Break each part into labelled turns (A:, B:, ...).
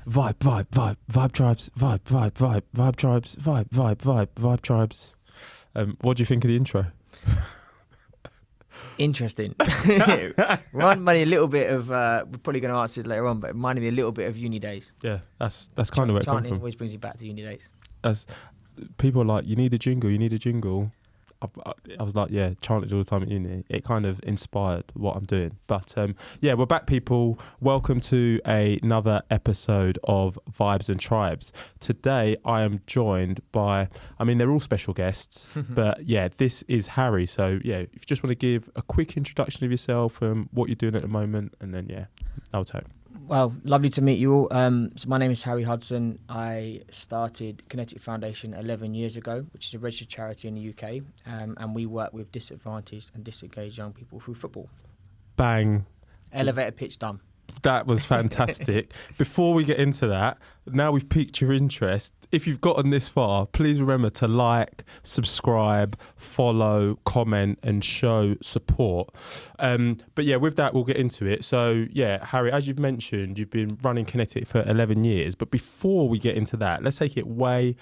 A: Vibe tribes, vibe tribes, vibe tribes. What do you think of the intro?
B: Interesting. Reminded me a little bit of, we're probably going to answer it later on, but it reminded me a little bit of uni days.
A: Yeah, that's kind of where it comes
B: Chanting
A: from.
B: always brings you back to uni days.
A: As people are like, you need a jingle. I was like, yeah, chanted all the time at uni. It kind of inspired what I'm doing. But yeah, we're back, people. Welcome to another episode of Vibes and Tribes. Today, I am joined by, they're all special guests, but yeah, this is Harry. So yeah, if you just want to give a quick introduction of yourself and what you're doing at the moment, and then yeah, I'll take.
B: Well, lovely to meet you all. So my name is Harry Hudson. I started Kinetic Foundation 11 years ago, which is a registered charity in the UK, and we work with disadvantaged and disengaged young people through football.
A: Bang.
B: Elevator pitch done.
A: That was fantastic. Before we get into that, now we've piqued your interest. If you've gotten this far, please remember to like, subscribe, follow, comment, and show support. But yeah, with that, we'll get into it. So yeah, Harry, as you've mentioned, you've been running Kinetic for 11 years. But before we get into that, let's take it way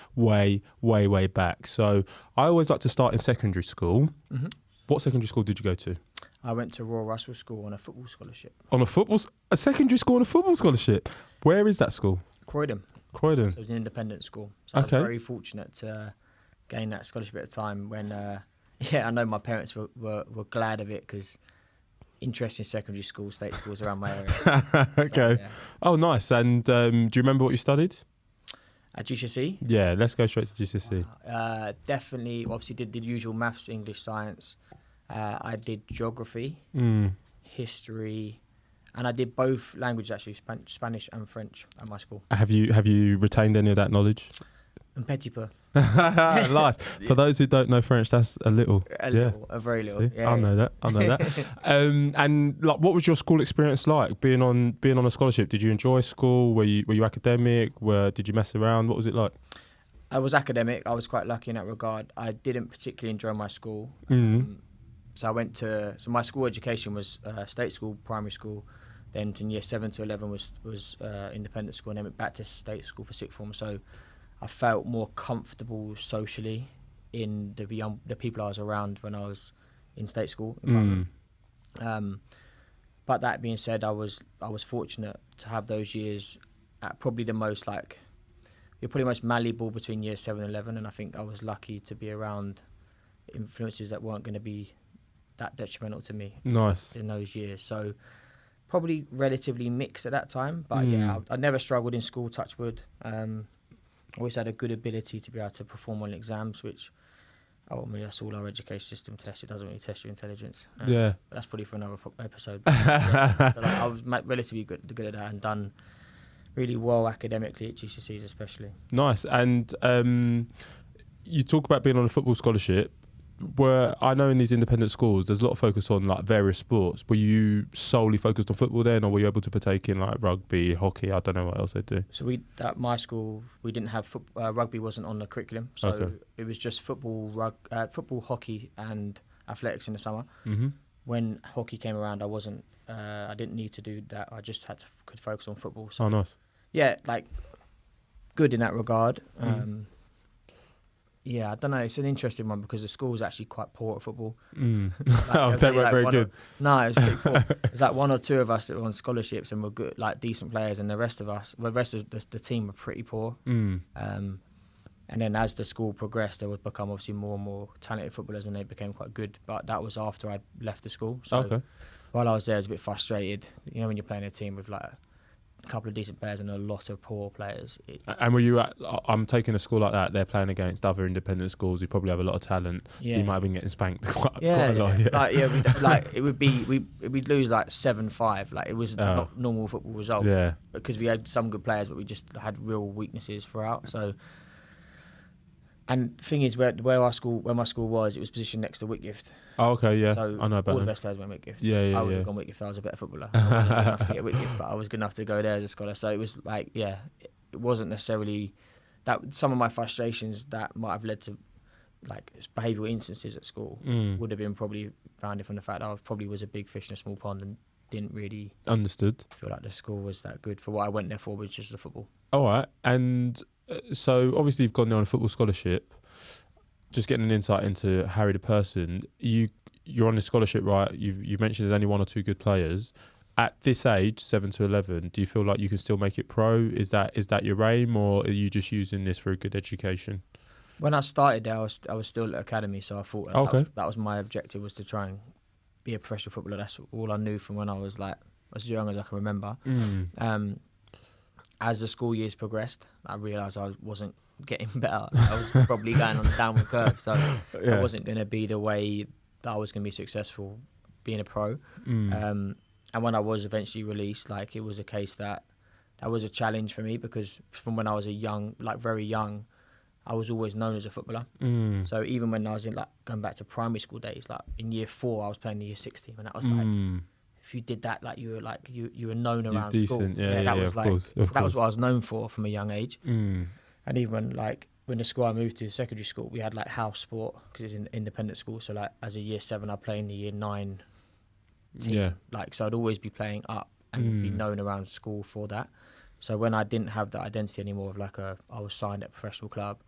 A: back. So I always like to start in secondary school. Mm-hmm. What secondary school did you go to?
B: I went to Royal Russell School on a football scholarship.
A: A secondary school on a football scholarship? Where is that school?
B: Croydon.
A: So
B: it was an independent school. So okay. I was very fortunate to gain that scholarship at a time when, I know my parents were glad of it because interesting secondary school, state schools around my area.
A: Okay. So, yeah. Oh, nice. And do you remember what you studied?
B: At GCSE?
A: Yeah, let's go straight to GCSE.
B: Definitely, obviously did the usual maths, English, science. I did geography, history, and I did both languages actually, Spanish and French at my school.
A: Have you retained any of that knowledge?
B: Un petit peu.
A: Nice. For those who don't know French, that's a little.
B: A very little.
A: Yeah, I know that. And like, what was your school experience like? Being on a scholarship, did you enjoy school? Were you academic? Did you mess around? What was it like?
B: I was academic. I was quite lucky in that regard. I didn't particularly enjoy my school. So my school education was state school, primary school, then from year 7 to 11 was independent school, and then went back to state school for sixth form. So I felt more comfortable socially in the people I was around when I was in state school. But that being said, I was fortunate to have those years at probably the most you're probably most malleable between year 7 and 11, and I think I was lucky to be around influences that weren't going to be that detrimental to me.
A: Nice.
B: In those years. So probably relatively mixed at that time, but yeah, I never struggled in school, touch wood. Always had a good ability to be able to perform on exams, which that's all our education system tests. It doesn't really test your intelligence.
A: Yeah.
B: But that's probably for another episode. Yeah, so I was relatively good at that and done really well academically at GCSEs especially.
A: Nice. And you talk about being on a football scholarship. I know in these independent schools there's a lot of focus on like various sports. Were you solely focused on football then, or were you able to partake in like rugby, hockey? I don't know what else they do.
B: So at my school we didn't have rugby, wasn't on the curriculum, so it was just football, hockey and athletics in the summer. Mm-hmm. When hockey came around, I didn't need to do that. I just could focus on football. So,
A: oh, nice.
B: Yeah, good in that regard. Yeah, I don't know. It's an interesting one because the school was actually quite poor at football.
A: They weren't very good.
B: No, it was pretty poor. There's one or two of us that were on scholarships and were good, decent players, and the rest of the team were pretty poor. And then as the school progressed, there would become obviously more and more talented footballers, and they became quite good. But that was after I'd left the school. So while I was there, I was a bit frustrated. You know, when you're playing a team with a couple of decent players and a lot of poor players.
A: And were you I'm taking a school like that, they're playing against other independent schools who probably have a lot of talent, so you might have been getting spanked quite a lot.
B: We'd lose 7-5. It was not normal football results. Yeah. Because we had some good players, but we just had real weaknesses throughout. So, and the thing is, where my school was, it was positioned next to Whitgift.
A: Oh, okay, yeah.
B: So
A: I know about
B: all the best players went Whitgift.
A: Yeah.
B: I would have gone Whitgift if I was a better footballer. I wasn't good enough to get Whitgift, but I was good enough to go there as a scholar. So it was it wasn't necessarily that. Some of my frustrations that might have led to behavioural instances at school would have been probably founded from the fact that I probably was a big fish in a small pond and didn't really
A: Understood.
B: feel like the school was that good for what I went there for, which is the football.
A: All right. And so obviously you've gone there on a football scholarship. Just getting an insight into Harry the person. You're on a scholarship, right? You mentioned there's only one or two good players. At this age, 7 to 11, do you feel like you can still make it pro? Is that your aim, or are you just using this for a good education?
B: When I started there, I was still at academy, so I thought that was my objective, was to try and be a professional footballer. That's all I knew from when I was like as young as I can remember. As the school years progressed, I realised I wasn't getting better. I was probably going on a downward curve, so I wasn't going to be the way that I was going to be successful being a pro. And when I was eventually released, like, it was a case that was a challenge for me, because from when I was very young, I was always known as a footballer. So even when I was going back to primary school days, like in year 4, I was playing the year 6 team, and that was like, if you did that, like you were known around school. That was that was what I was known for from a young age. And even when the school I moved to, secondary school, we had like house sport, because it's an independent school. So like as a year 7, I played in the year 9 team. So I'd always be playing up and be known around school for that. So when I didn't have that identity anymore of I was signed at a professional club,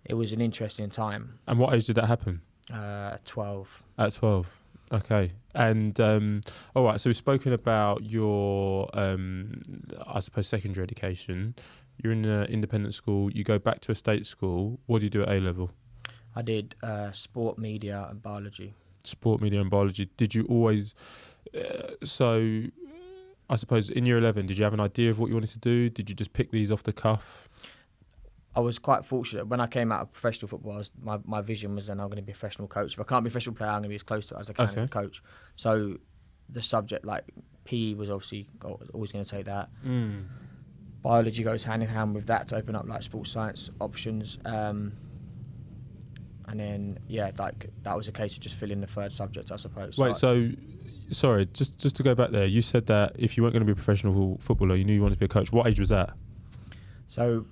B: it was an interesting time.
A: And what age did that happen?
B: 12.
A: At 12. Okay. And all right, so we've spoken about your I suppose secondary education. You're in an independent school, you go back to a state school. What do you do at A level?
B: I did sport, media and biology. Sport,
A: media and biology. Did you always so I suppose in year 11, did you have an idea of what you wanted to do? Did you just pick these off the cuff?
B: I was quite fortunate. When I came out of professional football, my vision was then I'm going to be a professional coach. If I can't be a professional player, I'm going to be as close to it as I can as a coach. So the subject, like PE, was obviously always going to take that. Biology goes hand in hand with that to open up like sports science options. And then, that was a case of just filling the third subject, I suppose.
A: Wait, sorry, just to go back there, you said that if you weren't going to be a professional footballer, you knew you wanted to be a coach. What age was that?
B: So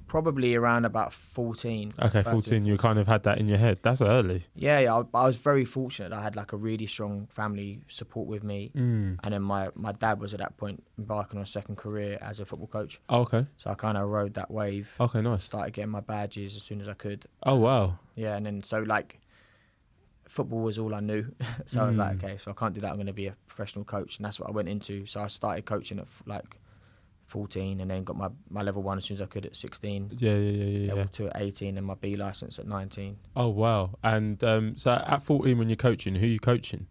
B: probably around about 14.
A: Okay, 14, you kind of had that in your head. That's early.
B: Yeah, I was very fortunate. I had like a really strong family support with me. And then my dad was at that point embarking on a second career as a football coach.
A: Oh, okay.
B: So I kind of rode that wave.
A: Okay, nice.
B: Started getting my badges as soon as I could.
A: Oh, wow.
B: Yeah, and then so football was all I knew. So I was like, okay, so I can't do that. I'm going to be a professional coach. And that's what I went into. So I started coaching at 14, and then got my level 1 as soon as I could at 16. Level 2 at 18, and my B license at 19.
A: Oh wow! And so at 14, when you're coaching, who are you coaching?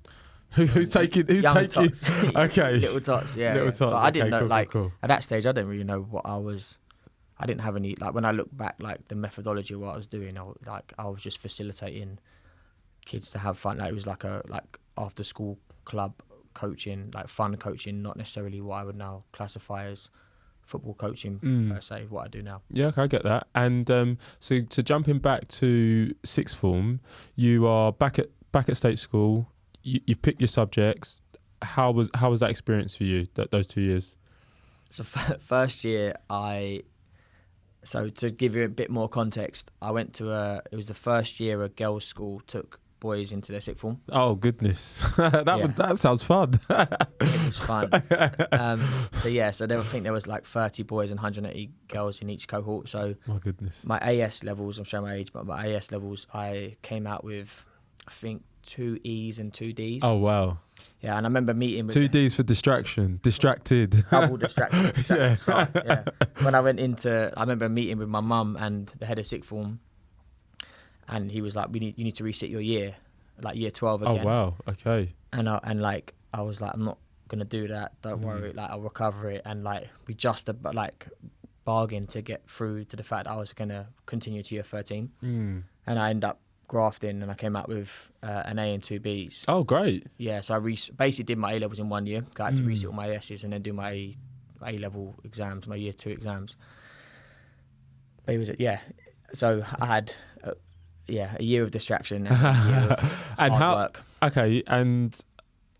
A: Who's taking?
B: Tots.
A: Okay,
B: little tots. Yeah,
A: little tots.
B: But I didn't know.
A: Cool.
B: At that stage, I didn't really know what I was. I didn't have any when I look back, the methodology of what I was doing. I was just facilitating kids to have fun. It was like after school club coaching, fun coaching, not necessarily what I would now classify as football coaching per se, what I do now. Yeah,
A: okay, I get that. And so to jumping back to sixth form, you are back at state school. You've picked your subjects. How was that experience for you? Those 2 years.
B: So first year, so to give you a bit more context, I went to it was the first year a girls' school took boys into their sixth form.
A: Oh goodness, that sounds fun.
B: It was fun. So I think there was 30 boys and 180 girls in each cohort. So
A: my goodness,
B: my AS levels, I'm showing my age, but my AS levels, I came out with, I think, 2 E's and 2 D's.
A: Oh wow.
B: Yeah, and I remember meeting with
A: 2 D's for distracted.
B: Double distracted. Yeah. When I went I remember meeting with my mum and the head of sixth form. And he was like, you need to resit your year, year 12 again.
A: Oh, wow. Okay.
B: And I was like, I'm not going to do that. Don't worry. I'll recover it. And we just bargained to get through to the fact that I was going to continue to year 13. And I ended up grafting, and I came out with an A and 2 B's.
A: Oh, great.
B: Yeah. So I basically did my A-levels in 1 year. I had to resit all my S's and then do my A-level exams, my year 2 exams. But it was, so I had... a year of distraction and a year of hard work.
A: Okay, and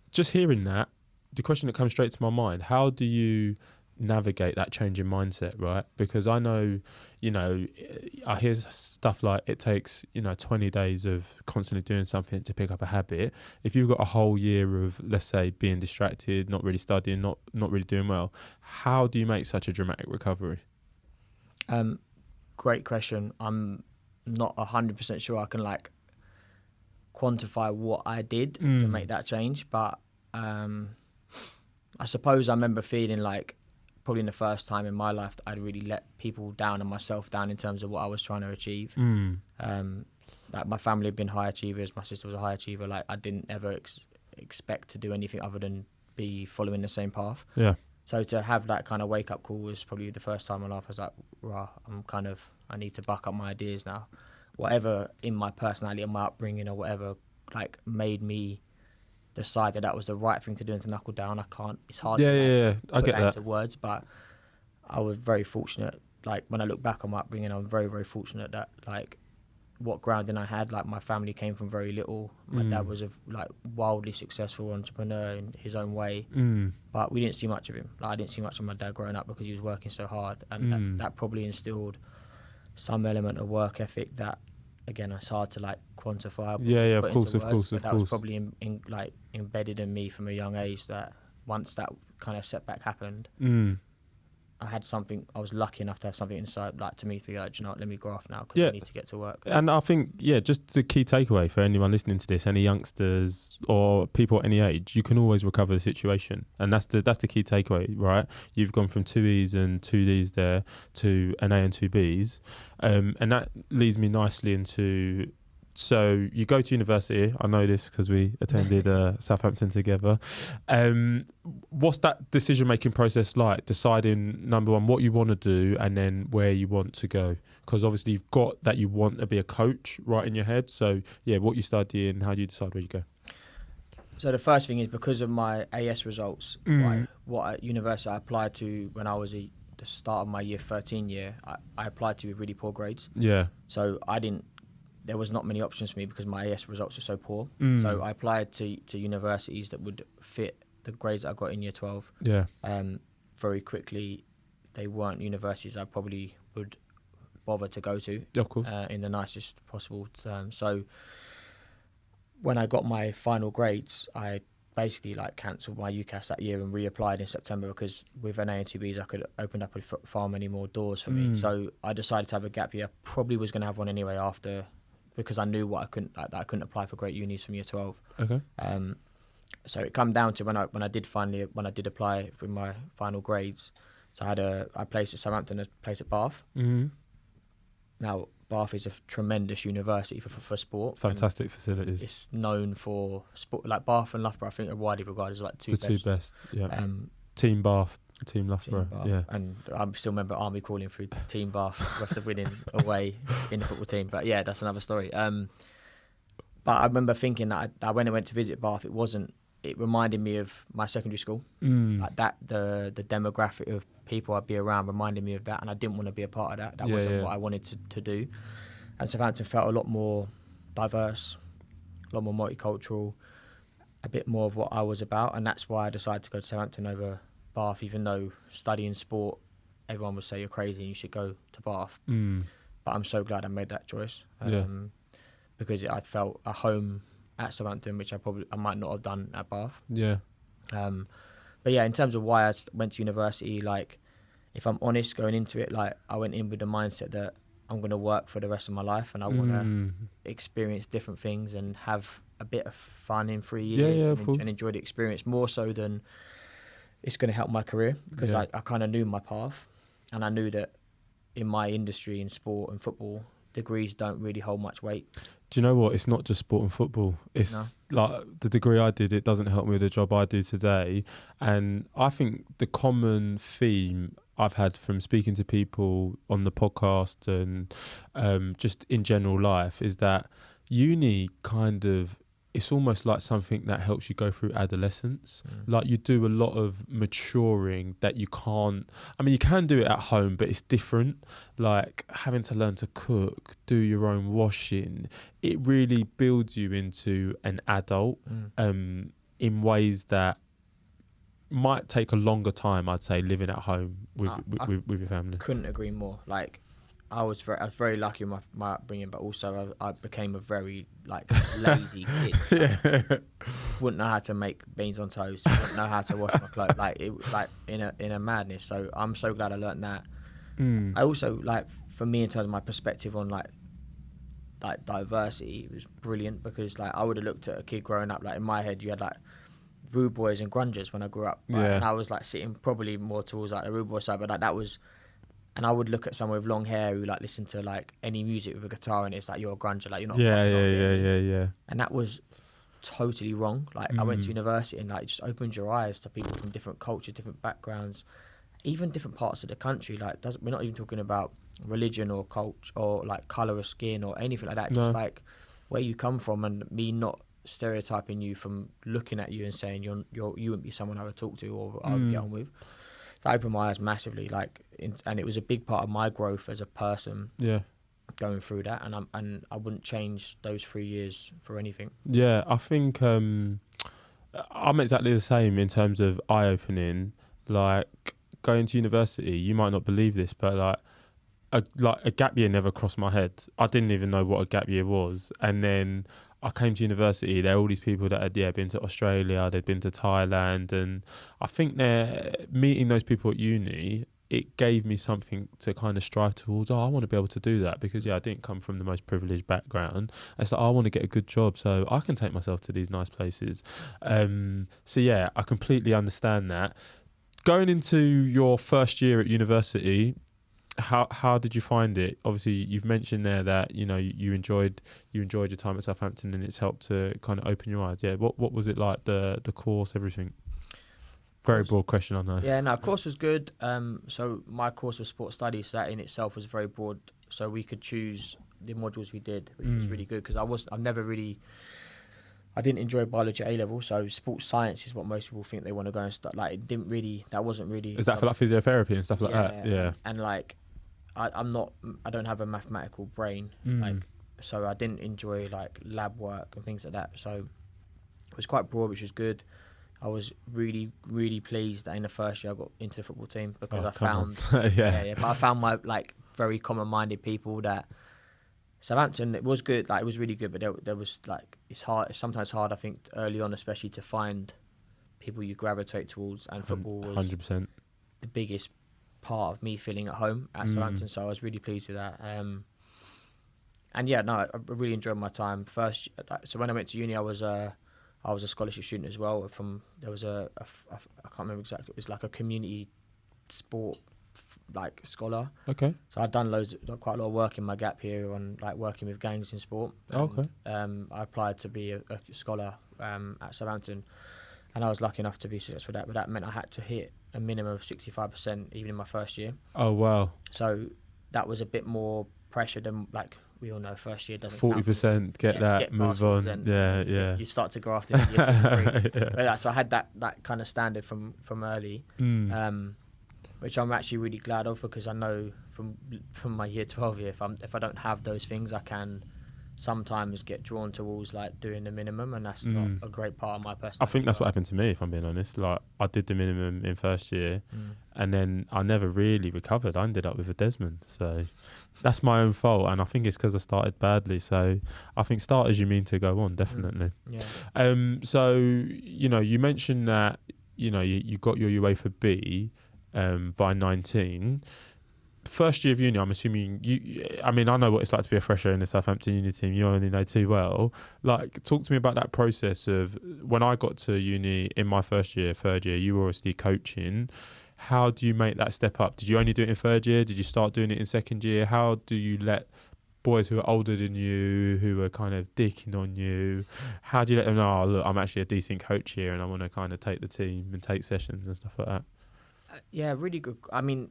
A: just hearing that, the question that comes straight to my mind, how do you navigate that change in mindset, right? Because I know, I hear stuff like it takes, 20 days of constantly doing something to pick up a habit. If you've got a whole year of, let's say, being distracted, not really studying, not really doing well, how do you make such a dramatic recovery?
B: Great question. I'm not 100% sure I can quantify what I did to make that change, but I suppose I remember feeling like probably in the first time in my life that I'd really let people down and myself down in terms of what I was trying to achieve. Like my family had been high achievers, my sister was a high achiever. Like I didn't ever expect to do anything other than be following the same path.
A: Yeah.
B: So to have that kind of wake up call was probably the first time in my life I was like, rah, I need to buck up my ideas now. Whatever in my personality and my upbringing or whatever made me decide that was the right thing to do and to knuckle down. It's hard to
A: I get that
B: into words, but I was very fortunate. Like when I look back on my upbringing, I'm very, very fortunate that what grounding I had. Like my family came from very little. My dad was a wildly successful entrepreneur in his own way, but we didn't see much of him. I didn't see much of my dad growing up because he was working so hard, and that probably instilled some element of work ethic that, again, it's hard to quantify.
A: Of course.
B: That was probably embedded in me from a young age. That once that kind of setback happened, I had something. I was lucky enough to have something inside, to me, to be like, let me go off now because I need to get to work.
A: And I think, just the key takeaway for anyone listening to this, any youngsters or people at any age, you can always recover the situation, and that's the key takeaway, right? You've gone from 2 E's and 2 D's there to an A and 2 B's, and that leads me nicely into. So you go to university. I know this because we attended Southampton together. What's that decision-making process like? Deciding, number one, what you want to do and then where you want to go. Because obviously you've got that you want to be a coach right in your head. So, what you study and how do you decide where you go?
B: So the first thing is because of my AS results, what university I applied to when I was the start of my year 13 year, I applied to with really poor grades. Yeah. So there was not many options for me because my AS results were so poor. So I applied to universities that would fit the grades that I got in year 12. Yeah. Very quickly, they weren't universities I probably would bother to go to. Of course. In the nicest possible terms. So when I got my final grades, I basically cancelled my UCAS that year and reapplied in September because with an A and 2 Bs I could open up far many more doors for me. So I decided to have a gap year. Probably was going to have one anyway after, because I knew I couldn't apply for great unis from year 12. Okay. So it come down to when I did apply for my final grades. So I had a place at Southampton, a place at Bath. Now Bath is a tremendous university for sport.
A: Fantastic facilities.
B: It's known for sport. Bath and Loughborough, I think, are widely regarded as two best. Yeah.
A: Team Bath. Team Loughborough, yeah.
B: And I still remember Army calling through Team Bath after winning away in the football team. But yeah, that's another story. But I remember thinking that when I went to visit Bath, it reminded me of my secondary school. The demographic of people I'd be around reminded me of that, and I didn't want to be a part of that. That wasn't what I wanted to do. And Southampton felt a lot more diverse, a lot more multicultural, a bit more of what I was about, and that's why I decided to go to Southampton over Bath, even though studying sport, everyone would say you're crazy and you should go to Bath. But I'm so glad I made that choice because I felt a home at Southampton, which I might not have done at Bath. Yeah. But yeah, in terms of why I went to university, if I'm honest, going into it, I went in with the mindset that I'm going to work for the rest of my life and I want to experience different things and have a bit of fun in 3 years and enjoy the experience more so than it's going to help my career, because I kind of knew my path, and I knew that in my industry in sport and football, degrees don't really hold much weight.
A: Do you know what? It's not just sport and football. It's the degree I did, it doesn't help me with the job I do today. And I think the common theme I've had from speaking to people on the podcast and just in general life is that uni it's almost like something that helps you go through adolescence. You do a lot of maturing that you can't. I mean, you can do it at home, but it's different. Having to learn to cook, do your own washing. It really builds you into an adult in ways that might take a longer time, I'd say, living at home with your family.
B: Couldn't agree more. Like, I was very lucky with my upbringing, but also I became a very like lazy kid. Like, wouldn't know how to make beans on toast. Wouldn't know how to wash my clothes. Like it was like in a madness. So I'm so glad I learned that. I also, like, for me, in terms of my perspective on like diversity, it was brilliant, because like I would have looked at a kid growing up, like in my head you had like rude boys and grungers when I grew up, right? And I was like sitting probably more towards like the rude boy side, but like that was. And I would look at someone with long hair who like listened to like any music with a guitar, and it's like, you're a grunger, like you're not.
A: Yeah.
B: And that was totally wrong. Like I went to university, and like it just opened your eyes to people from different cultures, different backgrounds, even different parts of the country. Like we're not even talking about religion or culture or like colour of skin or anything like that. Just like where you come from, and me not stereotyping you from looking at you and saying you wouldn't be someone I would talk to or I would get on with. That opened my eyes massively, and it was a big part of my growth as a person. Yeah, going through that, and I wouldn't change those 3 years for anything.
A: Yeah, I think I'm exactly the same in terms of eye opening. Like going to university, you might not believe this, but a gap year never crossed my head. I didn't even know what a gap year was, and then I came to university. There are all these people that had been to Australia, they'd been to Thailand, and I think they're meeting those people at uni. It gave me something to kind of strive towards. I want to be able to do that, because I didn't come from the most privileged background. It's like, I want to get a good job so I can take myself to these nice places. So yeah, I completely understand that. Going into your first year at university, how did you find it? Obviously, you've mentioned there that you enjoyed your time at Southampton, and it's helped to kind of open your eyes. Yeah, what was it like, the course, everything? Very broad question, I know.
B: Yeah, no, course was good. So my course was sports studies, so that in itself was very broad. So we could choose the modules we did, which was really good, because I didn't enjoy biology at A level, so sports science is what most people think they want to go and start. Like that wasn't really.
A: Is that for like physiotherapy and stuff like that? Yeah.
B: And like, I don't have a mathematical brain, so I didn't enjoy like lab work and things like that. So it was quite broad, which was good. I was really, really pleased that in the first year I got into the football team, because I found, but I found my like very common-minded people. That Southampton, it was good, like it was really good, but there was like, it's sometimes hard, I think, early on, especially to find people you gravitate towards, and football was
A: 100%
B: the biggest part of me feeling at home at Southampton, so I was really pleased with that. And yeah, no, I really enjoyed my time. So when I went to uni, I was a scholarship student as well. There was I can't remember exactly. It was like a community sport like scholar. Okay. So I'd done quite a lot of work in my gap here on like working with gangs in sport. And, I applied to be a scholar at Southampton, and I was lucky enough to be successful with that. But that meant I had to hit a minimum of 65% even in my first year. Oh wow! So that was a bit more pressure than, like, we all know first year doesn't
A: 40%, get move on. Yeah.
B: You start to graft in year 2 and 3. But, so I had that kind of standard from early, which I'm actually really glad of, because I know from my year 12 year, if I don't have those things, I can sometimes get drawn towards like doing the minimum, and that's not a great part of my personality.
A: I think that's what happened to me, if I'm being honest. Like, I did the minimum in first year, and then I never really recovered. I ended up with a Desmond, so that's my own fault, and I think it's because I started badly. So I think start as you mean to go on, definitely. So you mentioned that you got your UEFA B by 19. First year of uni, I'm assuming I know what it's like to be a fresher in the Southampton uni team. You only know too well. Like, talk to me about that process of when I got to uni in my first year, third year. You were obviously coaching. How do you make that step up? Did you only do it in third year? Did you start doing it in second year? How do you let boys who are older than you, who are kind of dicking on you, how do you let them know, look, I'm actually a decent coach here, and I want to kind of take the team and take sessions and stuff like that?
B: Yeah, really good. I mean,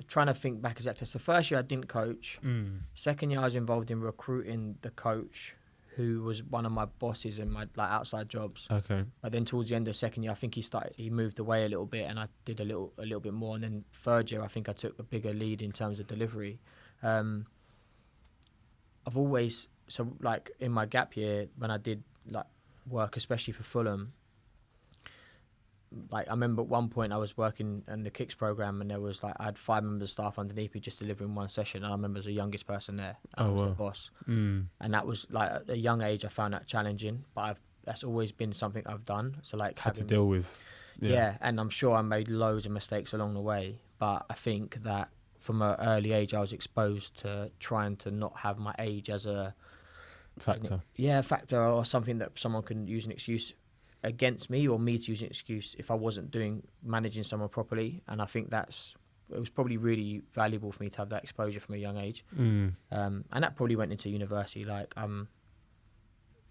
B: trying to think back exactly. So first year I didn't coach. Second year I was involved in recruiting the coach, who was one of my bosses in my like outside jobs. Okay. But then towards the end of second year, I think he moved away a little bit, and I did a little bit more. And then third year, I think I took a bigger lead in terms of delivery. I've always, so like in my gap year when I did like work, especially for Fulham, like I remember at one point I was working in the kicks program, and there was like I had 5 members of staff underneath me just delivering one session, and I remember as the youngest person there, and I was the boss, and that was like at a young age I found that challenging, but that's always been something I've done. So like
A: had to deal with.
B: Yeah, and I'm sure I made loads of mistakes along the way, but I think that from an early age I was exposed to trying to not have my age as a
A: factor.
B: Factor, or something that someone can use an excuse against me, or me to use an excuse if I wasn't managing someone properly. And I think it was probably really valuable for me to have that exposure from a young age. And that probably went into university. Like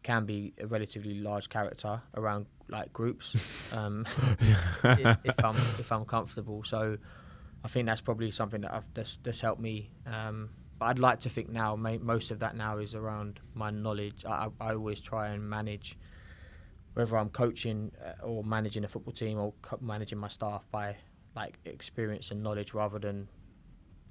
B: can be a relatively large character around like groups if I'm comfortable. So I think that's probably something that that's helped me. But I'd like to think now most of that now is around my knowledge. I always try and manage, whether I'm coaching or managing a football team or managing my staff, by like experience and knowledge rather than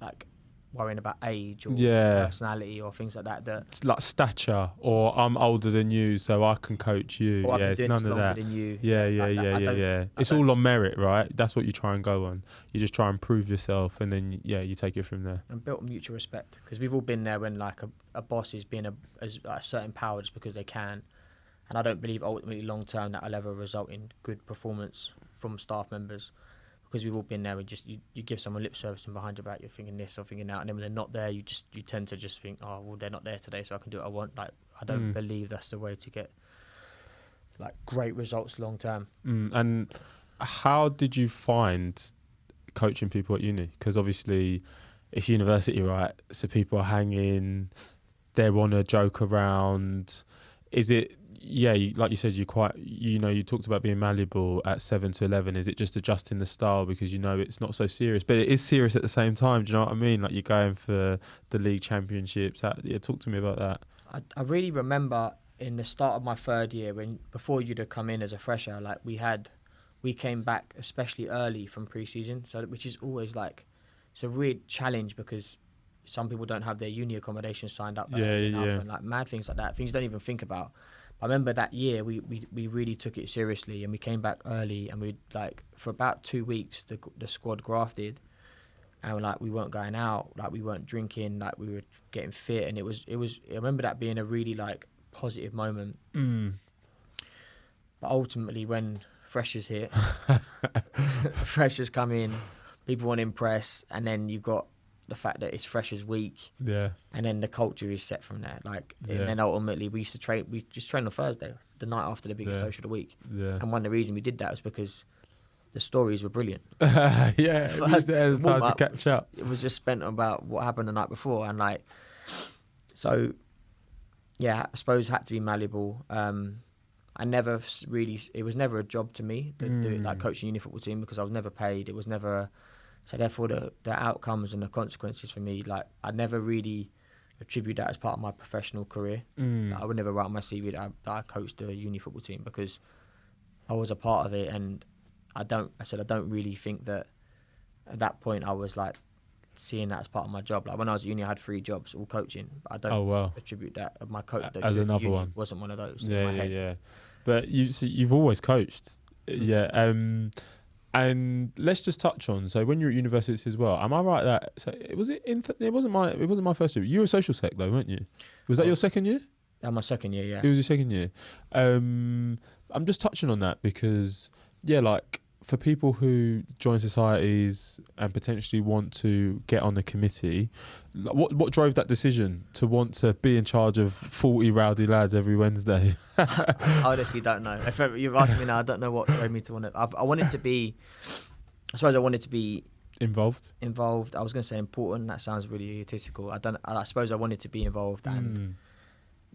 B: like worrying about age or personality or things like that.
A: It's like stature, or I'm older than you, so I can coach you.
B: Or
A: It's none of that.
B: Than you.
A: Yeah. It's all on merit, right? That's what you try and go on. You just try and prove yourself, and then you take it from there.
B: And built mutual respect, because we've all been there when like a boss is being a certain power just because they can. And I don't believe ultimately long term that will ever result in good performance from staff members, because we've all been there. You give someone lip service and behind your back you're thinking this or thinking that, and then when they're not there, you tend to just think, oh well, they're not there today, so I can do what I want. Like I don't believe that's the way to get like great results long term.
A: And how did you find coaching people at uni? Because obviously it's university, right? So people are hanging, they want to joke around. Is it? Like you said, you talked about being malleable at 7 to 11. Is it just adjusting the style because it's not so serious, but it is serious at the same time? Do you know what I mean? Like you're going for the league championships. Talk to me about that.
B: I really remember in the start of my third year, before you'd have come in as a fresher, like we came back especially early from pre-season, so which is always like it's a weird challenge because some people don't have their uni accommodation signed up and like mad things like that, things you don't even think about. I remember that year we really took it seriously, and we came back early, and we like for about 2 weeks the squad grafted, and like we weren't going out, like we weren't drinking, like we were getting fit, and it was I remember that being a really like positive moment. But ultimately when freshers hit, freshers come in, people want to impress, and then you've got the fact that it's Freshers Week, and then the culture is set from there. And then ultimately we just train on Thursday, the night after the biggest social of the week. And one of the reasons we did that was because the stories were brilliant.
A: It was the time to catch up.
B: It was just spent about what happened the night before, and like, so I suppose had to be malleable. I never really, it was never a job to me to do it, like coaching a uni football team, because I was never paid. It was never. So therefore, the outcomes and the consequences for me, like I never really attribute that as part of my professional career. Like, I would never write on my CV that I coached a uni football team, because I was a part of it, and I don't really think that at that point I was like seeing that as part of my job. Like when I was at uni, I had 3 jobs, all coaching, but I don't attribute that of my coach
A: as another one.
B: Wasn't one of those.
A: Yeah. But you've always coached, And let's just touch on, so when you were at university as well, am I right that it wasn't my first year. You were social sec though, weren't you? Was that your second year?
B: My second year, yeah.
A: It was your second year. I'm just touching on that because like for people who join societies and potentially want to get on the committee, what drove that decision to want to be in charge of 40 rowdy lads every Wednesday?
B: I honestly don't know. If you've asked me now, I don't know what drove me to want to. I wanted to be. I suppose I wanted to be
A: involved.
B: I was going to say important. That sounds really egotistical. I suppose I wanted to be involved, and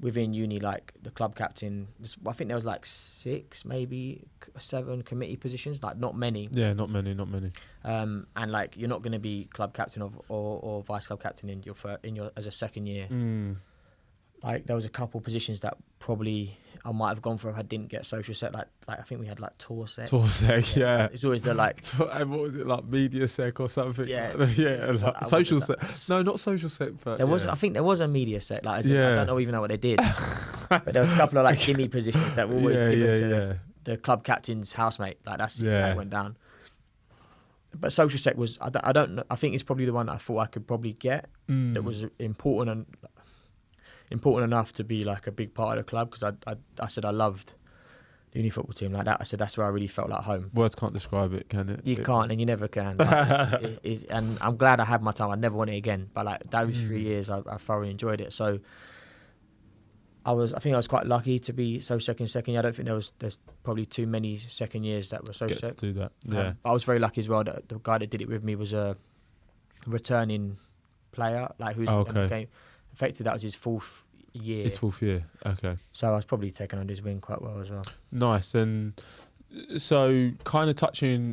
B: within uni, like the club captain, I think there was like 6, maybe 7 committee positions, like not many.
A: Yeah, not many.
B: And like you're not going to be club captain or vice club captain in your as a second year. Like there was a couple positions that probably I might have gone for if I didn't get social sec. Like I think we had like tour sec.
A: Yeah.
B: It's always the like.
A: What was it, like media sec or something?
B: Yeah.
A: Like social sec. No, not social sec. But
B: there was. I think there was a media sec. Like I don't even know what they did. But there was a couple of like gimme positions that were always given to the club captain's housemate. Like that's how it went down. But social sec was, I don't know, I think it's probably the one that I thought I could probably get that was important enough to be like a big part of the club, because I said I loved the uni football team like that. I said that's where I really felt like home.
A: Words can't describe it, can it?
B: You can't, and you never can. Like, and I'm glad I had my time. I never want it again. But like those 3 years, I thoroughly enjoyed it. So I think I was quite lucky to be so second year. I don't think there's probably too many second years that were so
A: Get to do that. Yeah.
B: I was very lucky as well that the guy that did it with me was a returning player, like who's effectively that was his fourth year.
A: His fourth year. Okay.
B: So I was probably taken under his wing quite well as well.
A: Nice. And so kind of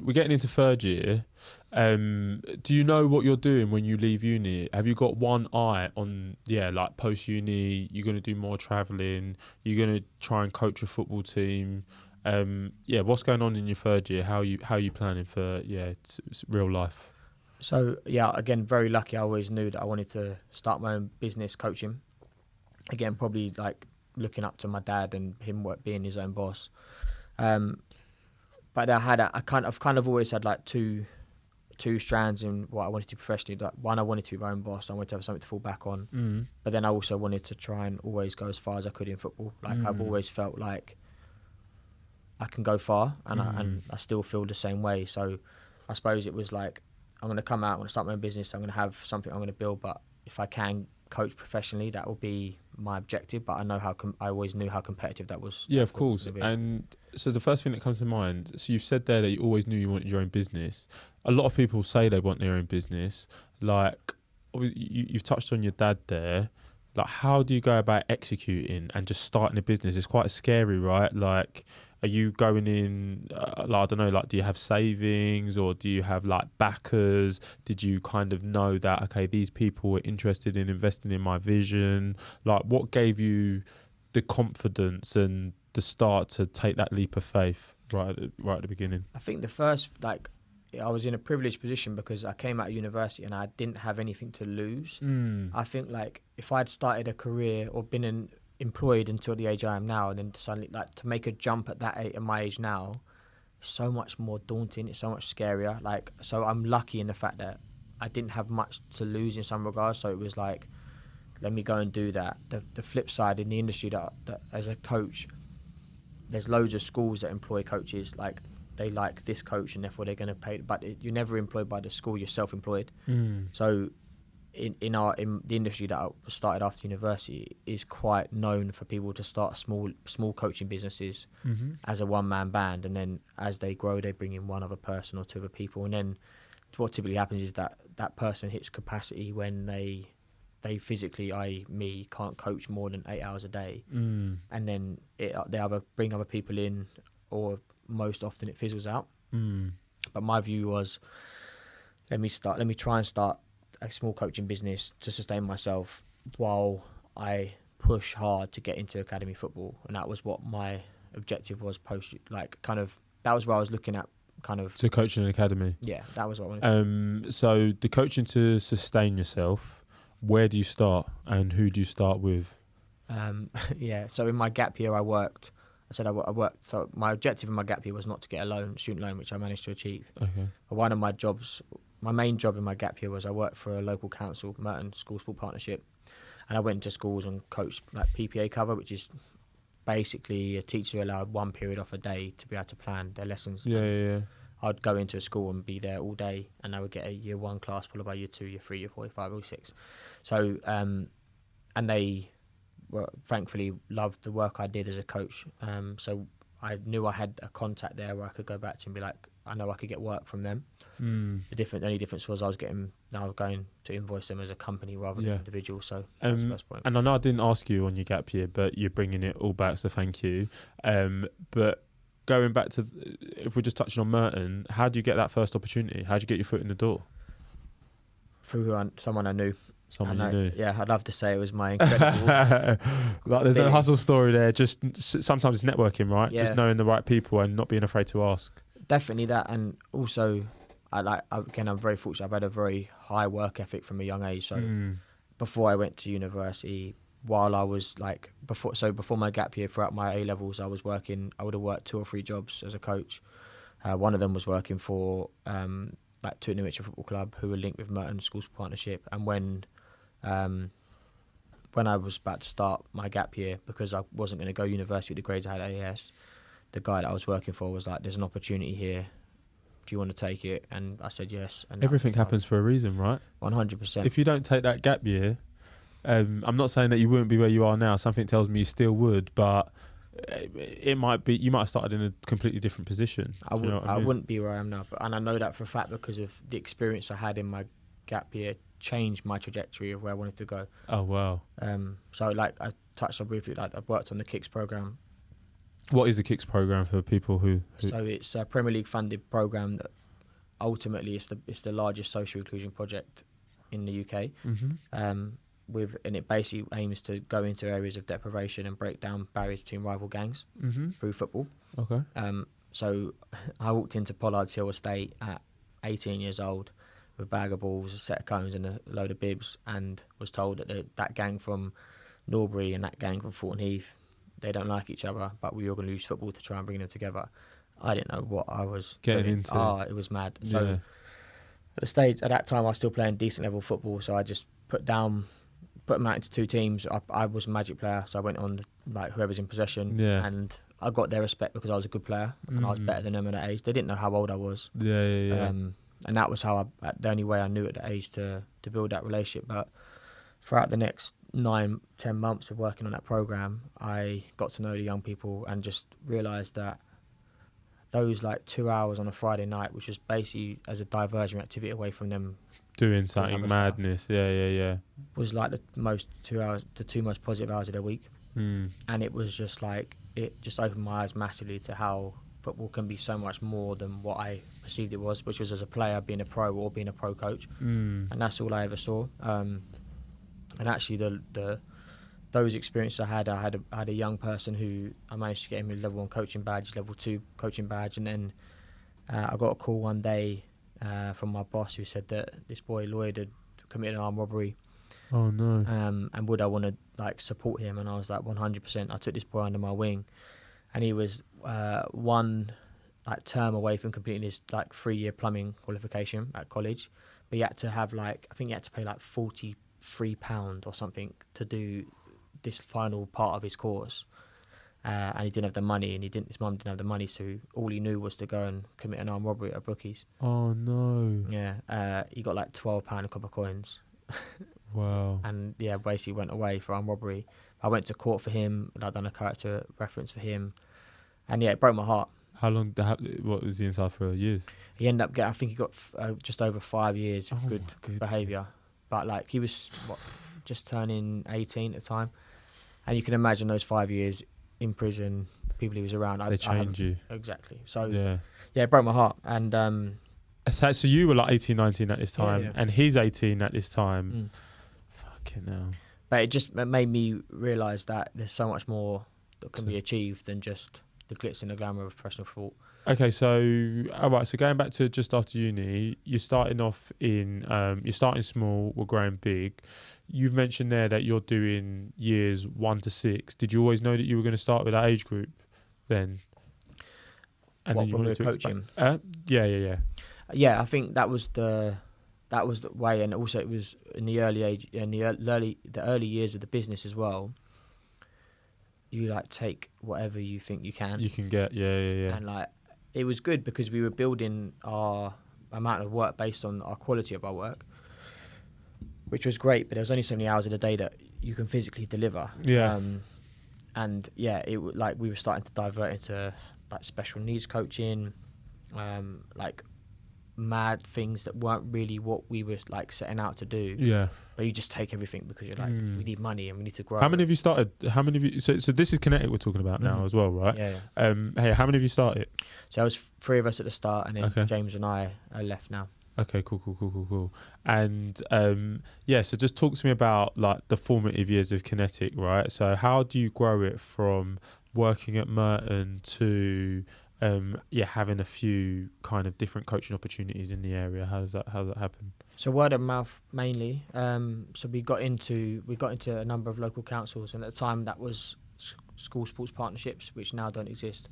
A: we're getting into third year. Do you know what you're doing when you leave uni? Have you got one eye on, like post uni, you're going to do more travelling, you're going to try and coach a football team? What's going on in your third year? How are you planning for, real life?
B: So, again, very lucky. I always knew that I wanted to start my own business coaching. Again, probably like looking up to my dad and him being his own boss. But I've kind of always had like two strands in what I wanted to professionally. Like one, I wanted to be my own boss. I wanted to have something to fall back on. But then I also wanted to try and always go as far as I could in football. Like I've always felt like I can go far, and I still feel the same way. So I suppose it was like, I'm going to come out, I'm going to start my own business, I'm going to have something I'm going to build, but if I can coach professionally, that will be my objective. But I know I always knew how competitive that was.
A: Yeah, of course. And so the first thing that comes to mind, so you've said there that you always knew you wanted your own business. A lot of people say they want their own business. Like, you've touched on your dad there. Like, how do you go about executing and just starting a business? It's quite scary, right? Like, are you going in, I don't know, like, do you have savings, or do you have like backers? Did you kind of know that, okay, these people were interested in investing in my vision? Like, what gave you the confidence and the start to take that leap of faith right at the beginning?
B: I think the first, I was in a privileged position because I came out of university and I didn't have anything to lose. I think like if I'd started a career or been employed until the age I am now, and then suddenly to make a jump at my age now, it's so much more daunting. It's so much scarier. Like, so I'm lucky in the fact that I didn't have much to lose in some regards. So it was like, let me go and do that. The flip side in the industry that as a coach, there's loads of schools that employ coaches. Like, they like this coach and therefore they're going to pay. But you're never employed by the school. You're self-employed. So in the industry that I started after university is quite known for people to start small coaching businesses as a one-man band, and then as they grow, they bring in one other person or two other people, and then what typically happens is that person hits capacity when they physically, i.e. me, can't coach more than 8 hours a day, and then they either bring other people in, or most often it fizzles out. But my view was, let me try and start a small coaching business to sustain myself while I push hard to get into academy football. And that was what my objective was that was what I was looking at, kind of.
A: To coach in an academy?
B: Yeah, that was what I wanted to do.
A: So the coaching to sustain yourself, where do you start and who do you start with?
B: So in my gap year I worked. I worked. So my objective in my gap year was not to get a student loan, which I managed to achieve. Okay. But one of my jobs, my main job in my gap year, was I worked for a local council, Merton School Sport Partnership, and I went into schools and coached like PPA cover, which is basically a teacher allowed one period off a day to be able to plan their lessons. Yeah. I'd go into a school and be there all day, and I would get a year 1 class followed by year 2, year 3, year 4, year 5, year 6. So, and they thankfully loved the work I did as a coach. So I knew I had a contact there where I could go back to and be like, I know I could get work from them. The only difference was I was going to invoice them as a company rather than individual. So that's the first point.
A: And I know I didn't ask you on your gap year, but you're bringing it all back, so thank you. But going back to, if we're just touching on Merton, how do you get that first opportunity? How do you get your foot in the door?
B: Through someone I knew.
A: Someone you knew.
B: Yeah, I'd love to say it was my incredible.
A: Like, there's no hustle story there. Just sometimes it's networking, right?
B: Yeah.
A: Just knowing the right people and not being afraid to ask.
B: Definitely that, and also, I'm very fortunate. I've had a very high work ethic from a young age. So before I went to university, while I was like before my gap year, throughout my A levels, I would have worked 2 or 3 jobs as a coach. One of them was working for like Tooting Mitchell Football Club, who were linked with Merton Schools Partnership. And when I was about to start my gap year, because I wasn't going to go university with the grades I had at AES, the guy that I was working for was like, "There's an opportunity here. Do you want to take it?" And I said yes. And
A: everything happens for a reason, right?
B: 100%.
A: If you don't take that gap year, I'm not saying that you wouldn't be where you are now. Something tells me you still would, but it might be you might have started in a completely different position.
B: I wouldn't be where I am now, and I know that for a fact because of the experience I had in my gap year changed my trajectory of where I wanted to go.
A: Oh wow!
B: So like I touched on briefly, like I've worked on the Kicks program.
A: What is the Kicks program for people who?
B: So it's a Premier League funded program that ultimately it's the largest social inclusion project in the UK.
A: Mm-hmm.
B: And it basically aims to go into areas of deprivation and break down barriers between rival gangs through football.
A: Okay.
B: So I walked into Pollard's Hill Estate at 18 years old with a bag of balls, a set of cones and a load of bibs, and was told that that gang from Norbury and that gang from Thornton Heath, they don't like each other, but we were going to use football to try and bring them together. I didn't know what I was
A: getting into.
B: It was mad. So at that time I was still playing decent level football, so I just put them out into 2 teams. I was a Magic player, so I went on like whoever's in possession, and I got their respect because I was a good player and I was better than them at that age. They didn't know how old I was. And that was how the only way I knew at that age to build that relationship. But throughout the next 9-10 months of working on that program, I got to know the young people and just realised that those like 2 hours on a Friday night, which was basically as a diversion activity away from them
A: doing something madness, stuff,
B: was like the 2 most positive hours of their week. And it was just like, it just opened my eyes massively to how football can be so much more than what I perceived it was, which was as a player being a pro or being a pro coach. And that's all I ever saw. And actually those experiences I had a young person who I managed to get him a level 1 coaching badge, level 2 coaching badge, and then I got a call one day from my boss who said that this boy Lloyd had committed an armed robbery.
A: Oh no!
B: And would I want to like support him? And I was like 100%. I took this boy under my wing, and he was one like term away from completing his like 3-year plumbing qualification at college, but he had to have I think he had to pay like £43 or something to do this final part of his course. And he didn't have the money, and his mum didn't have the money, so all he knew was to go and commit an armed robbery at a bookies.
A: Oh no!
B: Yeah, he got like £12 a couple of coins.
A: Wow.
B: And basically went away for armed robbery. I went to court for him, and I'd done a character reference for him, and it broke my heart.
A: How long? What was he inside for? Years?
B: He ended up getting, I think he got just over 5 years of good behaviour, but like he was just turning 18 at the time, and you can imagine those 5 years in prison, people he was around.
A: They change you.
B: Exactly. So it broke my heart. And
A: so you were like 18, 19 at this time, and he's 18 at this time. Fucking hell.
B: But it made me realise that there's so much more that can be achieved than just the glitz and the glamour of professional football.
A: Okay, so so going back to just after uni, you're starting off you're starting small, we're growing big. You've mentioned there that you're doing years 1 to 6. Did you always know that you were going to start with that age group then? And
B: when
A: you
B: we were coaching?
A: Yeah,
B: I think that was the way, and also it was in the early years of the business as well. You like take whatever you think you can
A: get,
B: and like it was good because we were building our amount of work based on our quality of our work, which was great. But there was only so many hours of the day that you can physically deliver. It like we were starting to divert into like special needs coaching, like mad things that weren't really what we were like setting out to do. Yeah. But you just take everything because you're like, we need money and we need to grow.
A: How many of you started? How many of you? So this is Kinetic we're talking about now as well, right?
B: Yeah.
A: Hey, how many of you started?
B: So there was 3 of us at the start, and then James and I are left now.
A: Okay, cool. And so just talk to me about like the formative years of Kinetic, right? So how do you grow it from working at Merton to having a few kind of different coaching opportunities in the area? How does that happen?
B: So word of mouth mainly. So we got into a number of local councils, and at the time that was school sports partnerships, which now don't exist.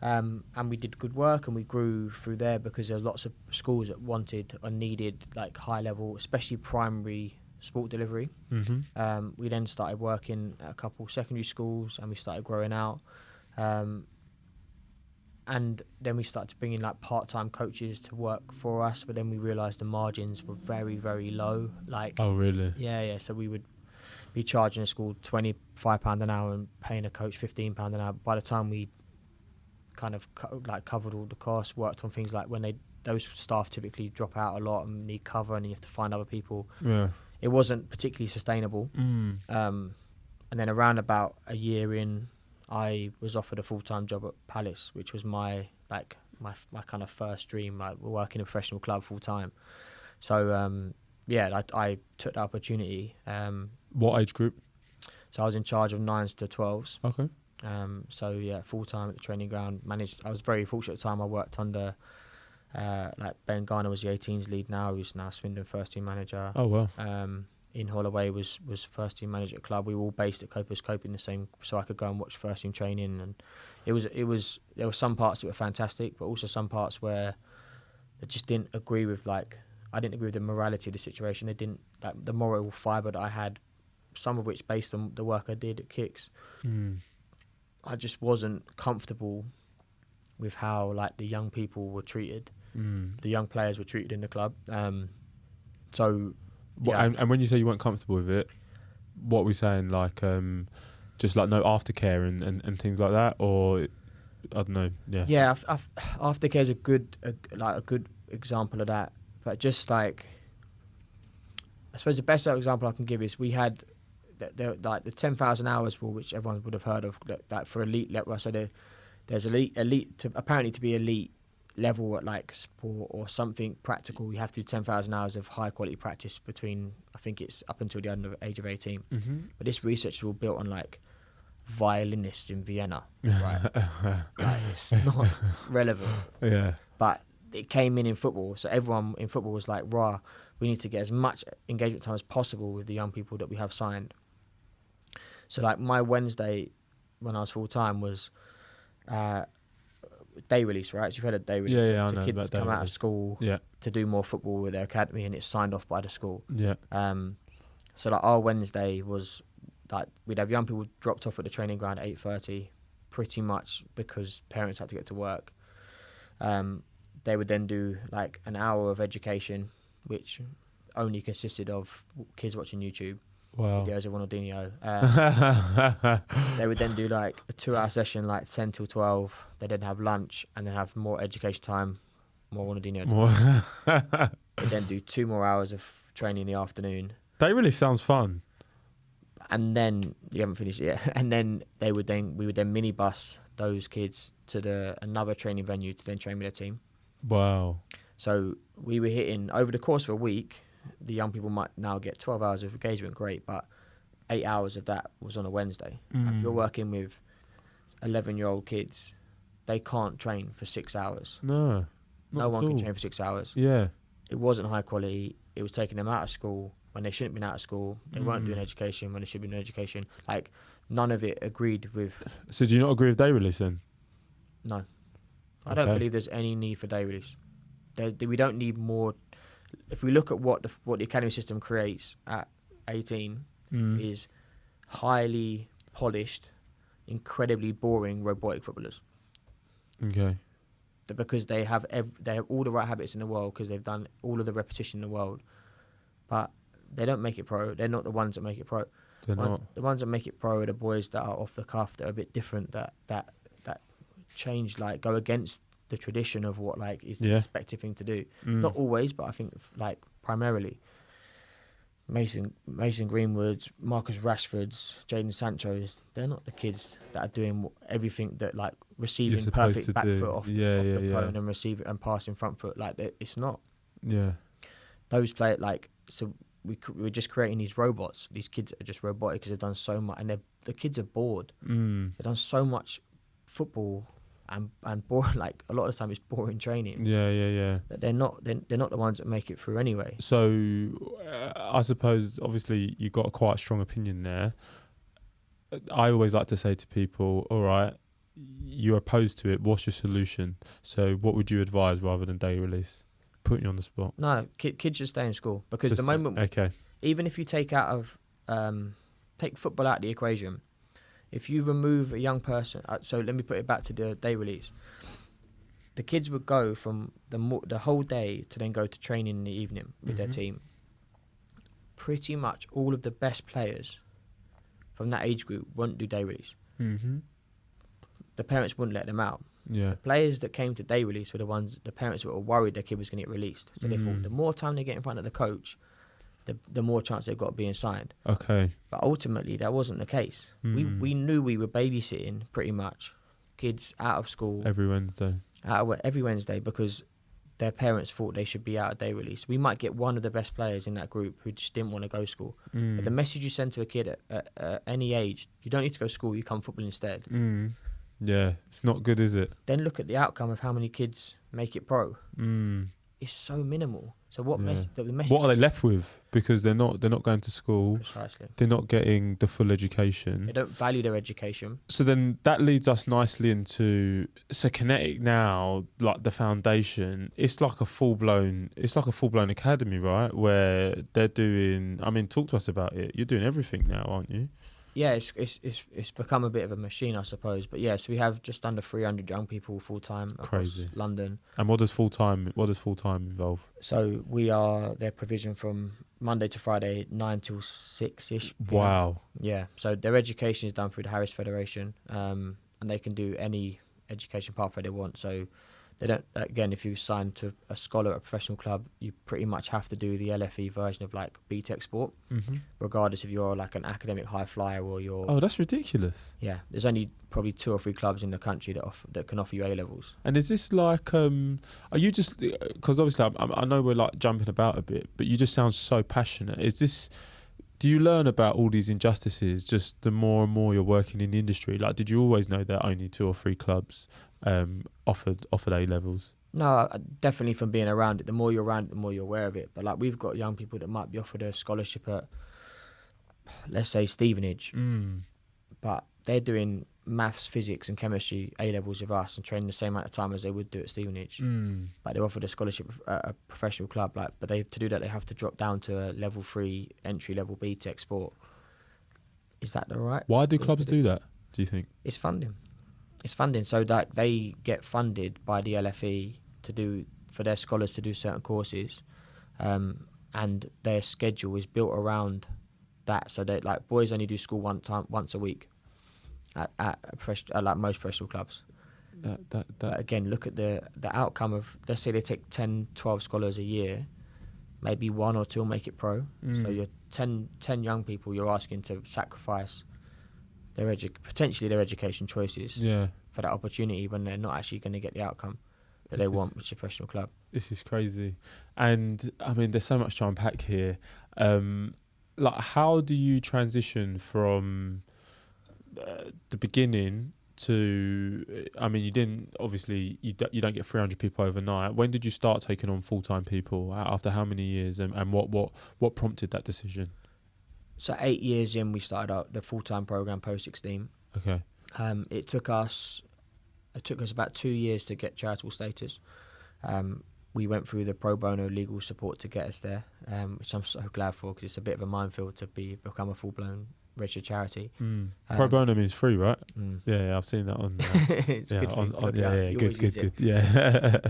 B: And we did good work, and we grew through there because there was lots of schools that wanted or needed like high level, especially primary sport delivery.
A: Mm-hmm.
B: We then started working at a couple secondary schools, and we started growing out. And then we started to bring in like part-time coaches to work for us, but then we realised the margins were very, very low. Like,
A: oh really?
B: Yeah. So we would be charging a school £25 an hour and paying a coach £15 an hour. By the time we kind of covered all the costs, worked on things like when those staff typically drop out a lot and need cover, and you have to find other people.
A: Yeah.
B: It wasn't particularly sustainable.
A: Mm.
B: And then around about a year in, I was offered a full-time job at Palace, which was my kind of first dream, like working in a professional club full-time. So I took the opportunity.
A: What age group?
B: So I was in charge of 9s to 12s.
A: Okay.
B: Full-time at the training ground. I was very fortunate at the time. I worked under Ben Garner was the 18s lead now, who's now Swindon first team manager.
A: Oh wow.
B: In Holloway was first team manager at the club. We were all based at Copers Cope in the same, so I could go and watch first team training. And there were some parts that were fantastic, but also some parts where I just didn't agree with I didn't agree with the morality of the situation. They didn't the moral fibre that I had, some of which based on the work I did at Kicks. I just wasn't comfortable with how the young people were treated, the young players were treated in the club.
A: And when you say you weren't comfortable with it, what are we saying? Just no aftercare and things like that, or I don't know. Yeah.
B: Yeah, aftercare is a good example of that. But just I suppose the best example I can give is we had the 10,000 hours rule, which everyone would have heard of. That for elite level, so there's elite to be elite level at sport or something practical, you have to do 10,000 hours of high quality practice between, I think it's up until the age of 18.
A: Mm-hmm.
B: But this research was built on violinists in Vienna, right? It's not relevant.
A: Yeah.
B: But it came in football, so everyone in football was like, "Rah, we need to get as much engagement time as possible with the young people that we have signed." So my Wednesday when I was full time was day release, right? So you've had a day release.
A: Yeah,
B: so
A: I know
B: kids come out of school to do more football with their academy, and it's signed off by the school.
A: Yeah.
B: So our Wednesday was we'd have young people dropped off at the training ground at 8:30, pretty much because parents had to get to work. They would then do an hour of education, which only consisted of kids watching YouTube.
A: Wow.
B: Videos of Ronaldinho. They would then do a 2-hour session, 10 till 12. They then have lunch and then have more education time, more Ronaldinho time. They then do 2 more hours of training in the afternoon.
A: That really sounds fun.
B: And then you haven't finished yet. And then we would then minibus those kids to another training venue to then train with their team.
A: Wow.
B: So we were hitting over the course of a week. The young people might now get 12 hours of engagement, great, but 8 hours of that was on a Wednesday. If you're working with 11-year-old kids, they can't train for 6 hours.
A: No
B: one can train for 6 hours.
A: Yeah.
B: It wasn't high quality. It was taking them out of school when they shouldn't have been out of school. They weren't doing education when they should have been doing education. None of it agreed with...
A: So do you not agree with day release then?
B: No. I don't believe there's any need for day release. We don't need more... If we look at what the academy system creates at 18 is highly polished, incredibly boring robotic footballers.
A: Okay.
B: Because they have all the right habits in the world, because they've done all of the repetition in the world, but they don't make it pro. They're not the ones that make it pro.
A: They're not.
B: The ones that make it pro are the boys that are off the cuff, that are a bit different, that change, go against the tradition of what is the expected thing to do. Not always, but I think primarily Mason Greenwood's, Marcus Rashford's, Jadon Sancho's, they're not the kids that are doing everything that receiving perfect back foot off the prone and receiving and passing front foot. It's not.
A: Yeah.
B: Those play so we're just creating these robots. These kids are just robotic because they've done so much, and the kids are bored. They've done so much football and boring. Like a lot of the time, it's boring training.
A: Yeah.
B: That they're not the ones that make it through anyway.
A: So I suppose obviously you got a quite strong opinion there. I always like to say to people, all right, you're opposed to it. What's your solution? So what would you advise rather than day release? Putting you on the spot.
B: No, kids should stay in school because the moment, even if you take football out of the equation, if you remove a young person, so let me put it back to the day release. The kids would go from the whole day to then go to training in the evening with their team. Pretty much all of the best players from that age group wouldn't do day release. The parents wouldn't let them out.
A: Yeah.
B: The players that came to day release were the parents who were worried their kid was going to get released. So they thought the more time they get in front of the coach, the more chance they've got of being signed.
A: Okay.
B: But ultimately, that wasn't the case. We knew we were babysitting pretty much kids out of school
A: every Wednesday
B: because their parents thought they should be out of day release. We might get one of the best players in that group who just didn't want to go to school. But the message you send to a kid at any age, you don't need to go to school, you come football instead.
A: Yeah, it's not good, is it?
B: Then look at the outcome of how many kids make it pro. It's so minimal. So what the message?
A: What are they left with? Because they're not going to school.
B: Precisely.
A: They're not getting the full education.
B: They don't value their education.
A: So then that leads us nicely into Kinetic now, like the foundation. It's like a full blown academy, right? Where they're doing. I mean, talk to us about it. You're doing everything now, aren't you?
B: Yeah, it's become a bit of a machine, I suppose. But yeah, so we have just under 300 young people full time across London.
A: And what does full time involve?
B: So we are their provision from Monday to Friday, 9 till 6-ish.
A: Wow.
B: Yeah. So their education is done through the Harris Federation, and they can do any education pathway they want. So they don't. Again, if you sign to a scholar at a professional club, you pretty much have to do the LFE version of like BTEC Sport, regardless if you're like an academic high flyer or you're.
A: Oh, that's ridiculous.
B: Yeah, there's only probably 2 or 3 clubs in the country that can offer you A levels.
A: And is this like, are you just because obviously I know we're like jumping about a bit, but you just sound so passionate. Is this? Do you learn about all these injustices just the more and more you're working in the industry? Like, did you always know that only 2 or 3 clubs offered A levels?
B: No, definitely from being around it. The more you're around it, the more you're aware of it. But like we've got young people that might be offered a scholarship at, let's say, Stevenage, but they're doing maths, physics and chemistry A levels with us and training the same amount of time as they would do at Stevenage. But they're offered a scholarship at a professional club. Like, but to do that, they have to drop down to a level 3 entry level BTEC Sport. Is that the right?
A: Why do clubs do that? Do you think
B: it's funding? It's funding, so that they get funded by the LFE for their scholars to do certain courses, and their schedule is built around that. So that like boys only do school once a week at like most professional clubs. But again, look at the outcome of, let's say they take 10, 12 scholars a year, maybe 1 or 2 will make it pro. So you're 10 young people you're asking to sacrifice potentially their education choices for that opportunity when they're not actually going to get the outcome that they want, which is a professional club. This
A: is crazy. And I mean, there's so much to unpack here. Like, how do you transition from the beginning to, I mean, you didn't, obviously, you don't get 300 people overnight. When did you start taking on full-time people? After how many years? And what prompted that decision?
B: So 8 years in, we started out the full-time program post-16.
A: Okay.
B: It took us about 2 years to get charitable status. We went through the pro bono legal support to get us there, which I'm so glad for because it's a bit of a minefield to become a full-blown registered charity.
A: Pro bono means free, right? Yeah, I've seen that on.
B: It's good.
A: Good. Yeah.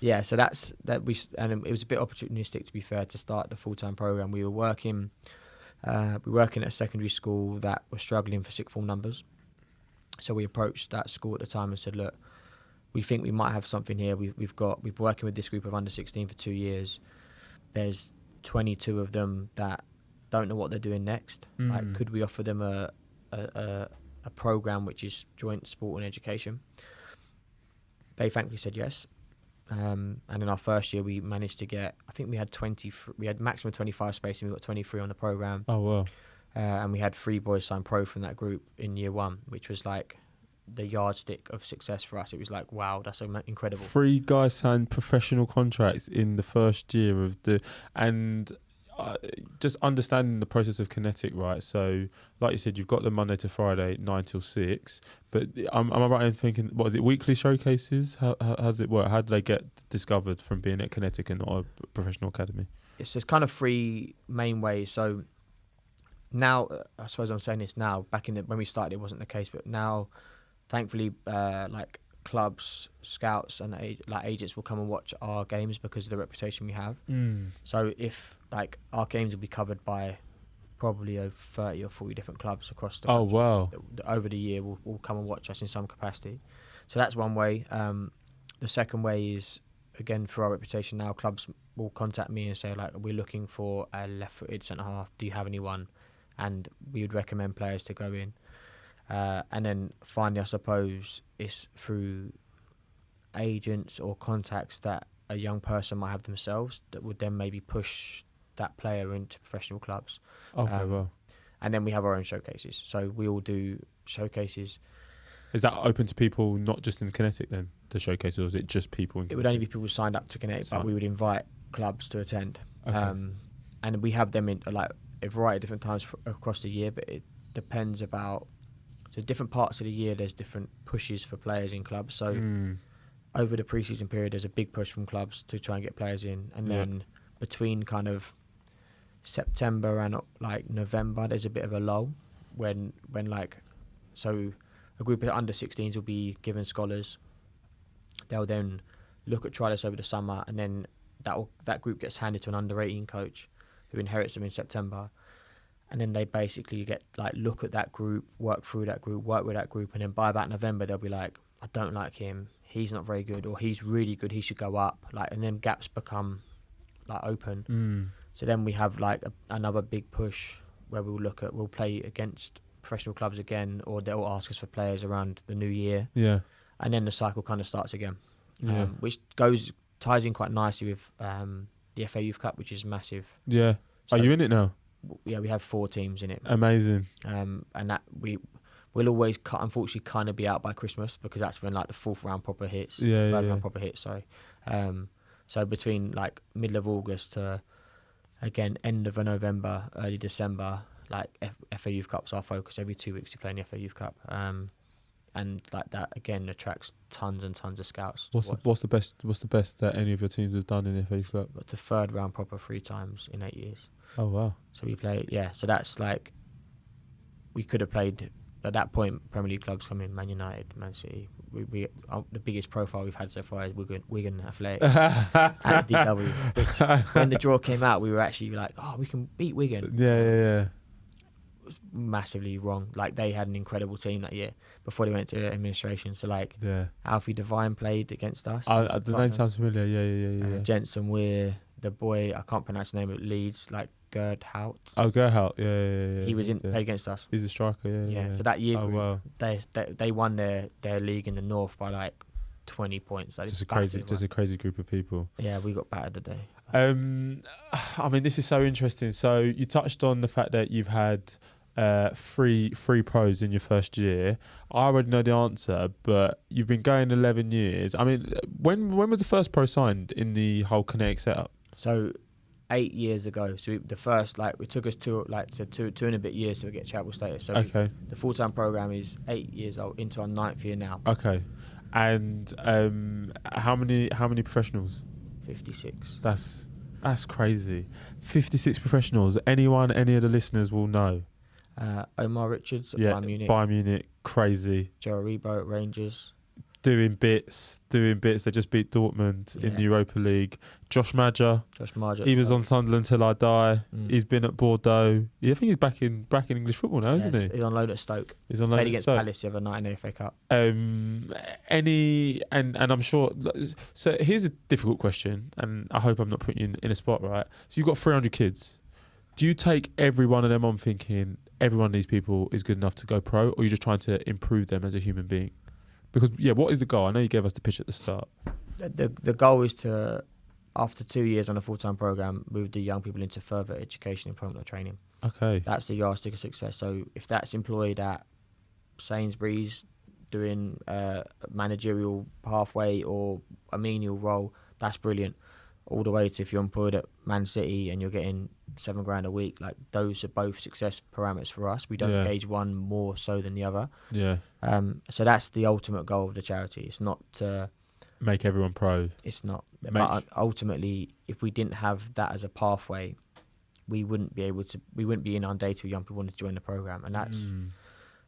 B: Yeah. So it was a bit opportunistic, to be fair, to start the full-time program. We were working at a secondary school that was struggling for sixth form numbers. So we approached that school at the time and said, look, we think we might have something here. We've been working with this group of under 16 for 2 years. There's 22 of them that don't know what they're doing next. Like, could we offer them a program which is joint sport and education? They thankfully said yes. And in our first year, we managed to get, I think we had maximum 25 space and we got 23 on the program.
A: Oh, wow.
B: And we had 3 boys sign pro from that group in year 1, which was like the yardstick of success for us. It was like, wow, that's incredible.
A: 3 guys signed professional contracts in the first year of and just understanding the process of Kinetic, right? So, like you said, you've got the Monday to Friday 9 till 6. But am I right in thinking, what is it, weekly showcases? How does it work? How do they get discovered from being at Kinetic and not a professional academy?
B: It's just kind of 3 main ways. So now, I suppose I'm saying this now. Back when we started, it wasn't the case, but now, thankfully, like clubs, scouts, and agents will come and watch our games because of the reputation we have. So if like our games will be covered by probably over 30 or 40 different clubs across the country.
A: Wow.
B: Over the year will come and watch us in some capacity. So that's one way. The second way is, again, for our reputation now, clubs will contact me and say, like, we're looking for a left-footed centre-half. Do you have anyone? And we would recommend players to go in. And then finally, I suppose, it's through agents or contacts that a young person might have themselves that would then maybe push that player into professional clubs.
A: Okay, well.
B: And then we have our own showcases. So we all do showcases.
A: Is that open to people not just in Kinetic then, the showcases, or is it just people in Kinetic?
B: It would only be people signed up to Kinetic, but we would invite clubs to attend.
A: Okay.
B: And we have them in like a variety of different times across the year, but it depends about... So different parts of the year, there's different pushes for players in clubs. So over the pre-season period, there's a big push from clubs to try and get players in. And then between kind of September and like November, there's a bit of a lull when like... So a group of under-16s will be given scholars. They'll then look at trialists over the summer, and then that group gets handed to an under-18 coach who inherits them in September. And then they basically get like look at that group, work through that group, work with that group, and then by about November they'll be like, I don't like him, he's not very good, or he's really good, he should go up. Like, and then gaps become like open. So then we have like another big push where we'll play against professional clubs again, or they'll ask us for players around the new year. Yeah. And then the cycle kind of starts again. Yeah. Which ties in quite nicely with the FA Youth Cup, which is massive. Yeah. So, are
A: you in it now?
B: Yeah, we have 4 teams in it.
A: Amazing.
B: And that we'll always unfortunately kind of be out by Christmas, because that's when like the 4th round proper hits. Third round proper hits, sorry. So between like middle of August to again end of November, early December, like FA Youth Cup's our focus. Every 2 weeks we play in the FA Youth Cup. And like that again attracts tons and tons of scouts.
A: What's the best that any of your teams have done in the FA Youth Cup?
B: But the 3rd round proper 3 times in 8 years.
A: Oh wow!
B: So we played, so that's like we could have played at that point. Premier League clubs come in: Man United, Man City. We the biggest profile we've had so far is Wigan Athletic at DW. Which when the draw came out, we were actually like, oh, we can beat Wigan.
A: Yeah.
B: It was massively wrong. Like, they had an incredible team that year before they went to administration. So like, Alfie Devine played against us.
A: The name sounds familiar. Yeah.
B: Jensen Weir, the boy, I can't pronounce the name, but Leeds, like Gerd Hout.
A: Oh, Gerd Hout, yeah.
B: He was played against us.
A: He's a striker, yeah.
B: So that year group, they won their league in the North by like 20 points. Like,
A: just a crazy group of people.
B: Yeah, we got battered today.
A: I mean, this is so interesting. So you touched on the fact that you've had 3 pros in your first year. I already know the answer, but you've been going 11 years. I mean, when was the first pro signed in the whole Kinetic setup?
B: So 8 years ago. So the first, like, it took us two and a bit years to get charitable status. So the full-time program is 8 years old, into our 9th year now.
A: Okay. And how many professionals?
B: 56.
A: That's crazy. 56 professionals. Any of the listeners will know.
B: Omar Richards at Bayern Munich.
A: Crazy.
B: Joe Rebo at Rangers.
A: Doing bits. They just beat Dortmund in the Europa League. Josh Madger. He was on Sunderland till I die. He's been at Bordeaux. I think he's back in English football now, isn't he?
B: He's on loan at Stoke.
A: Played
B: against Palace the other night in the FA Cup.
A: And I'm sure. So here's a difficult question, and I hope I'm not putting you in a spot, right? So you've got 300 kids. Do you take every one of them on thinking every one of these people is good enough to go pro, or are you just trying to improve them as a human being? Because, what is the goal? I know you gave us the pitch at the start.
B: The goal is to, after 2 years on a full-time program, move the young people into further education, employment or training. Okay. That's the yardstick of success. So if that's employed at Sainsbury's, doing a managerial pathway or a menial role, that's brilliant. All the way to if you're employed at Man City and you're getting $7,000 a week, like those are both success parameters for us. We don't gauge one more so than the other.
A: Yeah.
B: So that's the ultimate goal of the charity. It's not to
A: make everyone pro.
B: It's not. But ultimately, if we didn't have that as a pathway, we wouldn't be inundated with young people wanting to join the program, and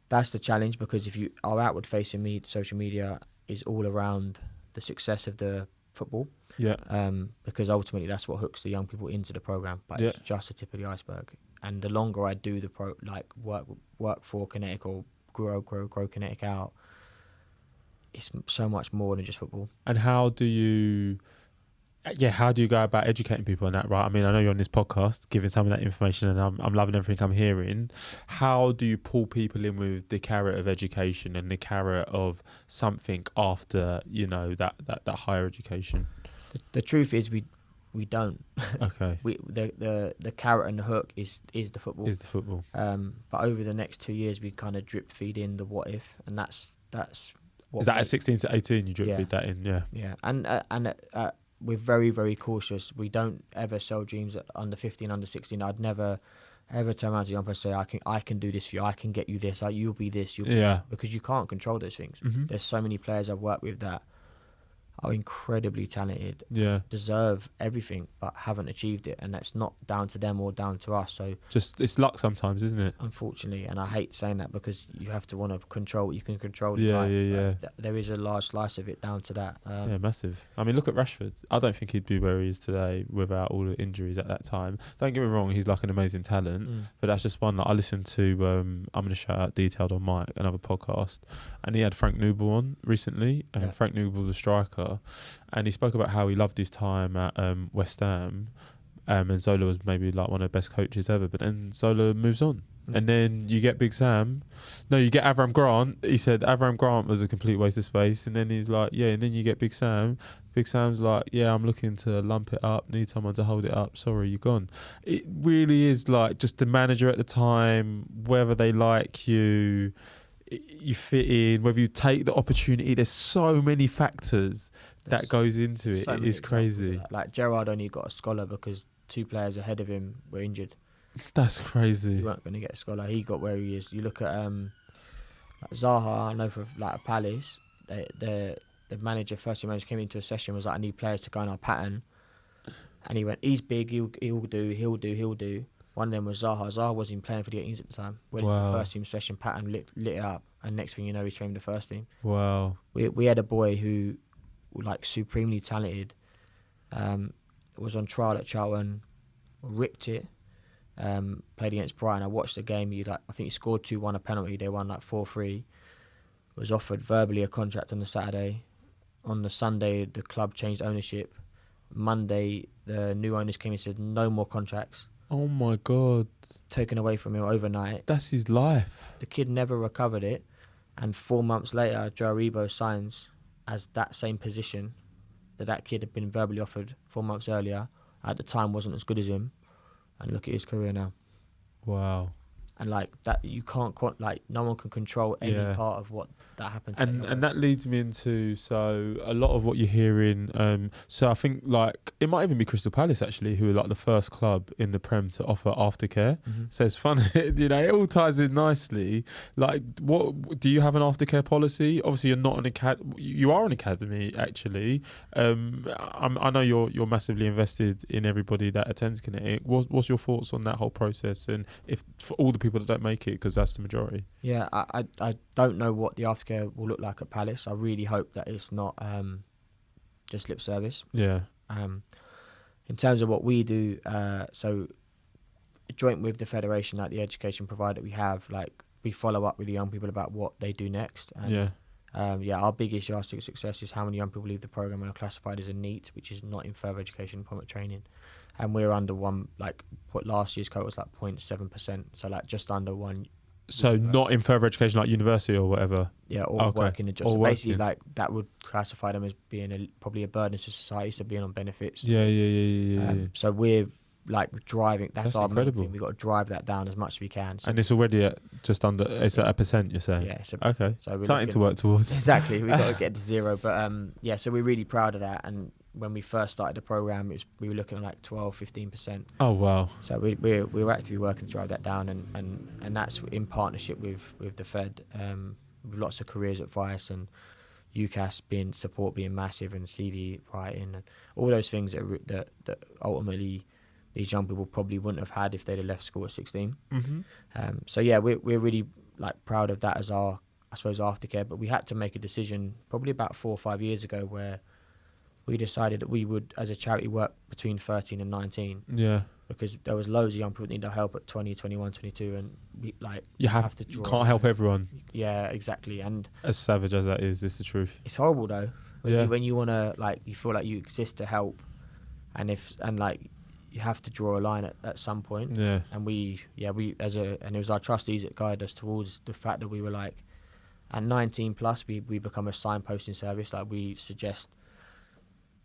B: that's the challenge, because if our outward facing social media is all around the success of the football, because ultimately that's what hooks the young people into the program, but it's just the tip of the iceberg. And the longer I do the work for Kinetic or grow Kinetic out, it's so much more than just football.
A: And how do you go about educating people on that, right? I mean, I know you're on this podcast giving some of that information, and I'm loving everything I'm hearing. How do you pull people in with the carrot of education and the carrot of something after, that higher education?
B: The truth is we don't.
A: Okay.
B: The carrot and the hook is the football.
A: Is the football.
B: But over the next 2 years, we kind of drip feed in the what if, and that's what.
A: Is that at 16 to 18 you drip feed that in? Yeah.
B: Yeah, and we're very, very cautious. We don't ever sell dreams at under 15, under 16. I'd never ever turn around to a young person and say, I can do this for you. I can get you this. You'll be this. You'll be that. Because you can't control those things. Mm-hmm. There's so many players I've worked with that are incredibly talented, deserve everything, but haven't achieved it, and that's not down to them or down to us. So
A: just it's luck sometimes, isn't it?
B: Unfortunately, and I hate saying that because you have to want to control what you can control. There is a large slice of it down to that.
A: Massive. I mean, look at Rashford. I don't think he'd be where he is today without all the injuries at that time. Don't get me wrong, he's like an amazing talent, but that's just one that I listened to. I'm going to shout out Detailed on Mike, another podcast, and he had Frank Noble on recently. Frank Noble's a striker. And he spoke about how he loved his time at West Ham, and Zola was maybe like one of the best coaches ever. But then Zola moves on, and then you get Big Sam. No, you get Avram Grant. He said Avram Grant was a complete waste of space, and then he's like, and then you get Big Sam. Big Sam's like, I'm looking to lump it up, need someone to hold it up. Sorry, you're gone. It really is like just the manager at the time, whether they like you fit in, whether you take the opportunity. There's so many factors that goes into it. It is crazy.
B: Like Gerrard only got a scholar because 2 players ahead of him were injured.
A: That's crazy.
B: He weren't going to get a scholar. He got where he is. You look at Zaha. I know for like a Palace, the manager, first year manager, came into a session, was like, I need players to go on our pattern, and he went, he's big, he'll do. One of them was Zaha. Zaha wasn't even playing for the 18s at the time. Went into the first team session, pattern lit it up, and next thing you know, he's trained the first team.
A: Wow.
B: We had a boy who, like, supremely talented, was on trial at Charlton, ripped it, played against Brighton. I watched the game. I think he scored 2-1 a penalty. They won like 4-3. Was offered verbally a contract on the Saturday. On the Sunday, the club changed ownership. Monday, the new owners came and said no more contracts.
A: Oh my God.
B: Taken away from him overnight.
A: That's his life.
B: The kid never recovered it. And 4 months later, Joe Aribo signs as that same position that kid had been verbally offered 4 months earlier. At the time, wasn't as good as him. And look at his career now.
A: Wow. And
B: like that, you can't no one can control any part of what that happened to.
A: And that leads me into a lot of what you're hearing. So I think like it might even be Crystal Palace actually, who are like the first club in the Prem to offer aftercare. Mm-hmm. So it's fun, it all ties in nicely. Like, what do you have an aftercare policy? Obviously, you're not you are an academy actually. I know you're massively invested in everybody that attends Kinetic. What's your thoughts on that whole process, and if for all the people that don't make it, because that's the majority?
B: Yeah, I don't know what the aftercare will look like at Palace. I really hope that it's not just lip service.
A: Yeah.
B: In terms of what we do, so joint with the federation, like the education provider we have, like we follow up with the young people about what they do next. And, our biggest yardstick of success is how many young people leave the program and are classified as a NEET, which is not in further education and employment training. And we're under one, like what last year's cohort was like 0.7%, so like just under one.
A: So not in further education, like university or whatever.
B: Yeah, or working a job. So basically, like that would classify them as being probably a burden to society, so being on benefits.
A: Yeah.
B: So we're like driving. That's our main
A: incredible.
B: thing. We've got to drive that down as much as we can. So
A: And it's already at just under, it's at 1%, you're saying?
B: yeah. So,
A: Okay.
B: so we're
A: Something to work towards.
B: Exactly. We've got to get to zero. But yeah, so we're really proud of that. And when we first started the program, we were looking at like 12, 15%.
A: Oh, wow.
B: So we're actively working to drive that down, and that's in partnership with the Fed, with lots of careers advice and UCAS being massive, and CV writing and all those things that ultimately these young people probably wouldn't have had if they'd have left school at 16.
A: Mm-hmm.
B: So yeah, we're really like proud of that as our, I suppose, aftercare. But we had to make a decision probably about 4 or 5 years ago where we decided that we would, as a charity, work between 13 and 19.
A: Yeah.
B: Because there was loads of young people that need our help at 20, 21, 22, and we
A: You have to. You can't help everyone.
B: Yeah, exactly. And
A: as savage as that is the truth.
B: It's horrible though.
A: Yeah.
B: When you wanna, like, you feel like you exist to help, and you have to draw a line at some point.
A: Yeah.
B: And and it was our trustees that guided us towards the fact that we were like, at 19 plus, we become a signposting service. Like, we suggest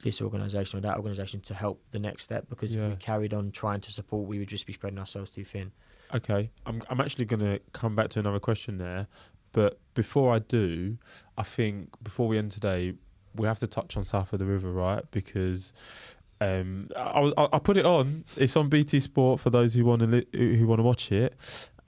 B: this organisation or that organisation to help the next step, because if we carried on trying to support, we would just be spreading ourselves too thin.
A: Okay, I'm actually going to come back to another question there, but before I do, I think before we end today, we have to touch on South of the River, right? Because I put it on. It's on BT Sport for those who want to watch it.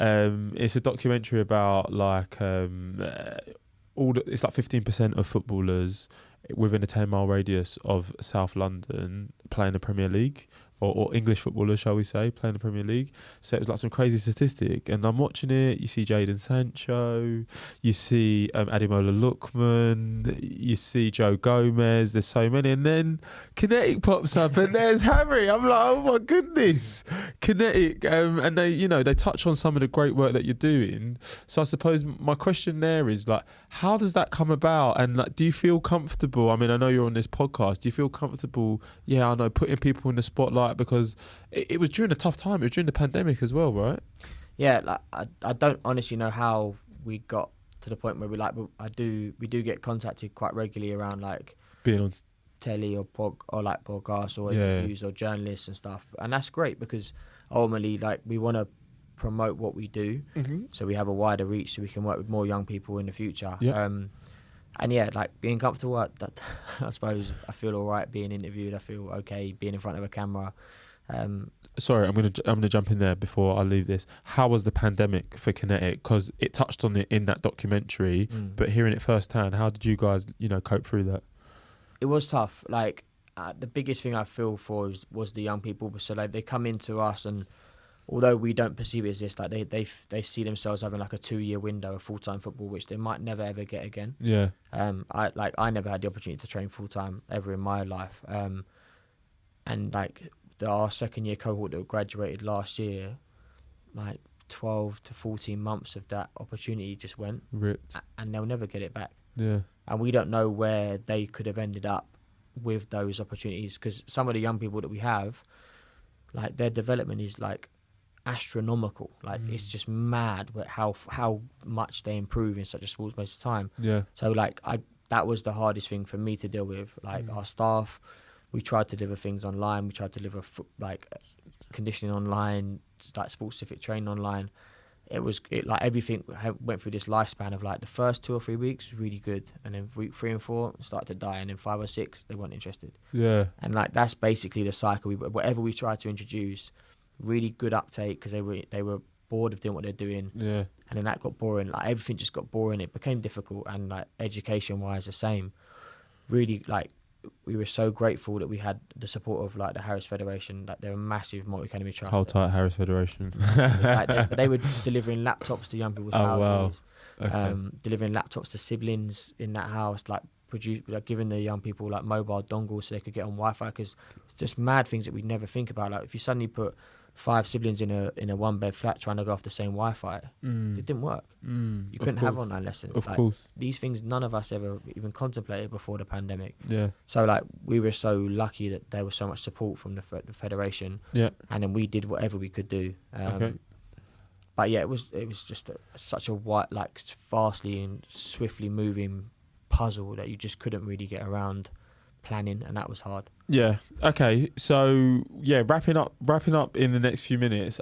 A: It's a documentary about like it's like 15% of footballers within a 10-mile radius of South London playing the Premier League, or English footballers, shall we say, playing the Premier League. So it was like some crazy statistic, and I'm watching it. You see Jadon Sancho, you see Ademola Lookman, you see Joe Gomez. There's so many, and then Kinetic pops up, and there's Harry. I'm like, oh my goodness, Kinetic. And they touch on some of the great work that you're doing. So I suppose my question there is like, how does that come about? And like, do you feel comfortable? I mean, I know you're on this podcast. Do you feel comfortable? Yeah, I know, putting people in the spotlight, because it was during a tough time. It was during the pandemic as well, right?
B: Yeah, like I don't honestly know how we got to the point where we do get contacted quite regularly around like
A: being on
B: telly or podcasts or interviews or journalists and stuff, and that's great, because ultimately, like, we want to promote what we do, so we have a wider reach, so we can work with more young people in the future. And yeah, like, being comfortable, I suppose I feel all right being interviewed. I feel okay being in front of a camera.
A: Sorry, I'm gonna jump in there before I leave this. How was the pandemic for Kinetic? Because it touched on it in that documentary, but hearing it firsthand, how did you guys, cope through that?
B: It was tough. Like, the biggest thing I feel for was the young people. So like, they come into us, and although we don't perceive it as this, like they see themselves having like a 2-year window of full-time football, which they might never ever get again.
A: Yeah.
B: I never had the opportunity to train full-time ever in my life. And like our second-year cohort that graduated last year, like 12 to 14 months of that opportunity just went.
A: Ripped.
B: And they'll never get it back.
A: Yeah.
B: And we don't know where they could have ended up with those opportunities, because some of the young people that we have, like, their development is like astronomical. Like, it's just mad how much they improve in such a small space of time.
A: Yeah.
B: So like, that was the hardest thing for me to deal with. Like, our staff, we tried to deliver things online. We tried to deliver like conditioning online, like sports specific training online. Like, everything went through this lifespan of like the first 2 or 3 weeks was really good, and then week 3 and 4 started to die, and then 5 or 6 they weren't interested.
A: Yeah. And
B: like, that's basically the cycle. Whatever we tried to introduce, really good uptake, because they were bored of doing what they're doing.
A: Yeah.
B: And then that got boring. Like, everything just got boring. It became difficult, and like, education wise the same. Really, like, we were so grateful that we had the support of like the Harris Federation. Like, they're a massive multi-academy trust.
A: Hold tight, Harris Federation.
B: They were delivering laptops to young people's houses.
A: Wow. Okay.
B: Delivering laptops to siblings in that house, like giving the young people like mobile dongles so they could get on Wi-Fi, because it's just mad things that we never think about. Like, if you suddenly put 5 siblings in a 1-bed flat trying to go off the same Wi-Fi, it didn't work. You couldn't have online lessons.
A: Of course.
B: These things none of us ever even contemplated before the pandemic.
A: Yeah.
B: So like, we were so lucky that there was so much support from the federation.
A: Yeah.
B: And then we did whatever we could do.
A: Okay.
B: But yeah, it was just such a fastly and swiftly moving puzzle that you just couldn't really get around planning, and that was hard.
A: Yeah. Okay. So yeah, wrapping up in the next few minutes.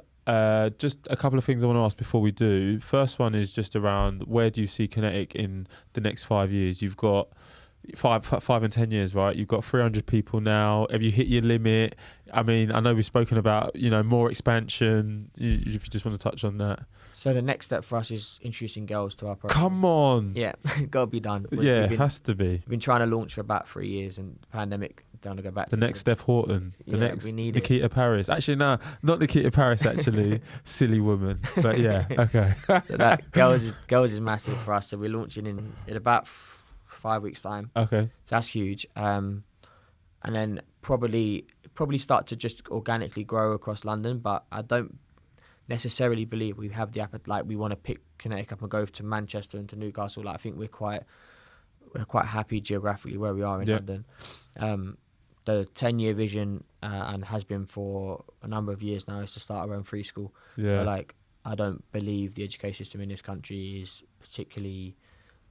A: Just a couple of things I want to ask before we do. First one is just around, where do you see Kinetic in the next 5 years? You've got 5 and 10 years, right? You've got 300 people now. Have you hit your limit? I mean, I know we've spoken about, more expansion. If you just want to touch on that.
B: So the next step for us is introducing girls to our program.
A: Come on.
B: Yeah, got to be done.
A: It has to be.
B: We've been trying to launch for about 3 years, and the pandemic, don't want to go back
A: the
B: to
A: next Steph Horton. The next
B: we need
A: Nikita Paris. Actually, no, not Nikita Paris, actually. Silly woman. But yeah, okay.
B: So that girls is massive for us. So we're launching in about 5 weeks' time.
A: Okay.
B: So that's huge. And then probably start to just organically grow across London, but I don't necessarily believe we have the appetite. Like, we want to pick Kinetic up and go to Manchester and to Newcastle. Like, I think we're quite happy geographically where we are in London. The 10-year vision and has been for a number of years now is to start our own free school.
A: Yeah.
B: So, I don't believe the education system in this country is particularly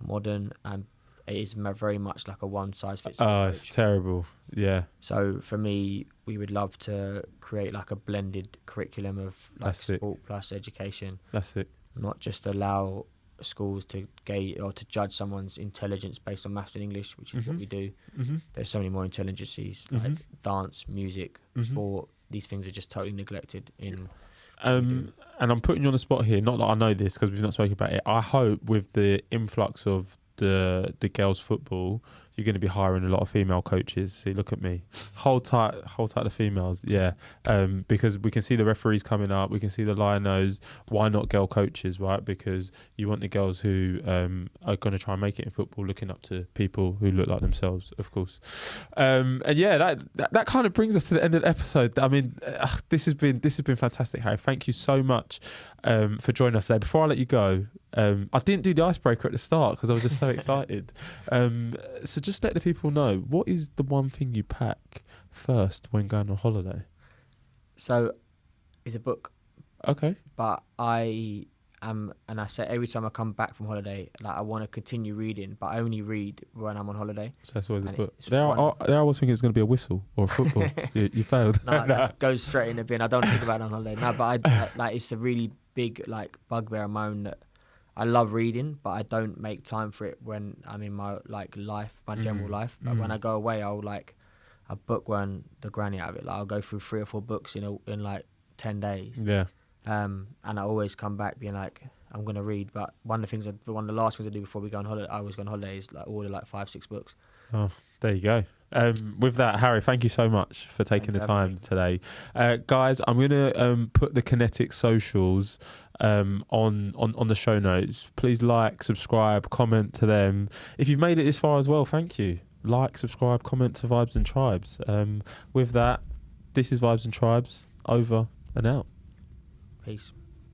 B: modern, and it is very much like a one-size-fits-all approach.
A: It's terrible. Yeah.
B: So for me, we would love to create like a blended curriculum of sport plus education.
A: That's it.
B: Not just allow schools to gauge or to judge someone's intelligence based on maths and English, which is what we do. There's so many more intelligences, like dance, music, sport. These things are just totally neglected in.
A: And I'm putting you on the spot here. Not that I know this because we've not spoken about it. I hope with the influx of the girls' football, you're going to be hiring a lot of female coaches. See, look at me. Hold tight the females. Yeah. Because we can see the referees coming up. We can see the Lions. Why not girl coaches, right? Because you want the girls who are going to try and make it in football looking up to people who look like themselves, of course. And yeah, that kind of brings us to the end of the episode. I mean, this has been fantastic, Harry. Thank you so much for joining us today. Before I let you go, I didn't do the icebreaker at the start because I was just so excited. So just let the people know, what is the one thing you pack first when going on holiday?
B: So it's a book.
A: Okay.
B: But I am, and I say every time I come back from holiday, like, I want to continue reading, but I only read when I'm on holiday.
A: So that's always a book. There I was thinking it's going to be a whistle or a football. you failed.
B: No, that goes straight in the bin. I don't think about it on holiday. No, but I it's a really big bugbear of my own that I love reading, but I don't make time for it when I'm in my life, my general life. But when I go away, I'll a book one the granny out of it. I'll go through 3 or 4 books in 10 days.
A: Yeah.
B: And I always come back being I'm gonna read. But one of the last things I do before we go on holiday, I always go on holiday, is order 5-6 books. Oh,
A: there you go. With that, Harry, thank you so much for taking the time today. Guys, I'm going to put the Kinetic socials on the show notes. Please subscribe, comment to them. If you've made it this far as well, thank you. Subscribe, comment to Vibes and Tribes. With that, this is Vibes and Tribes, over and out.
B: Peace.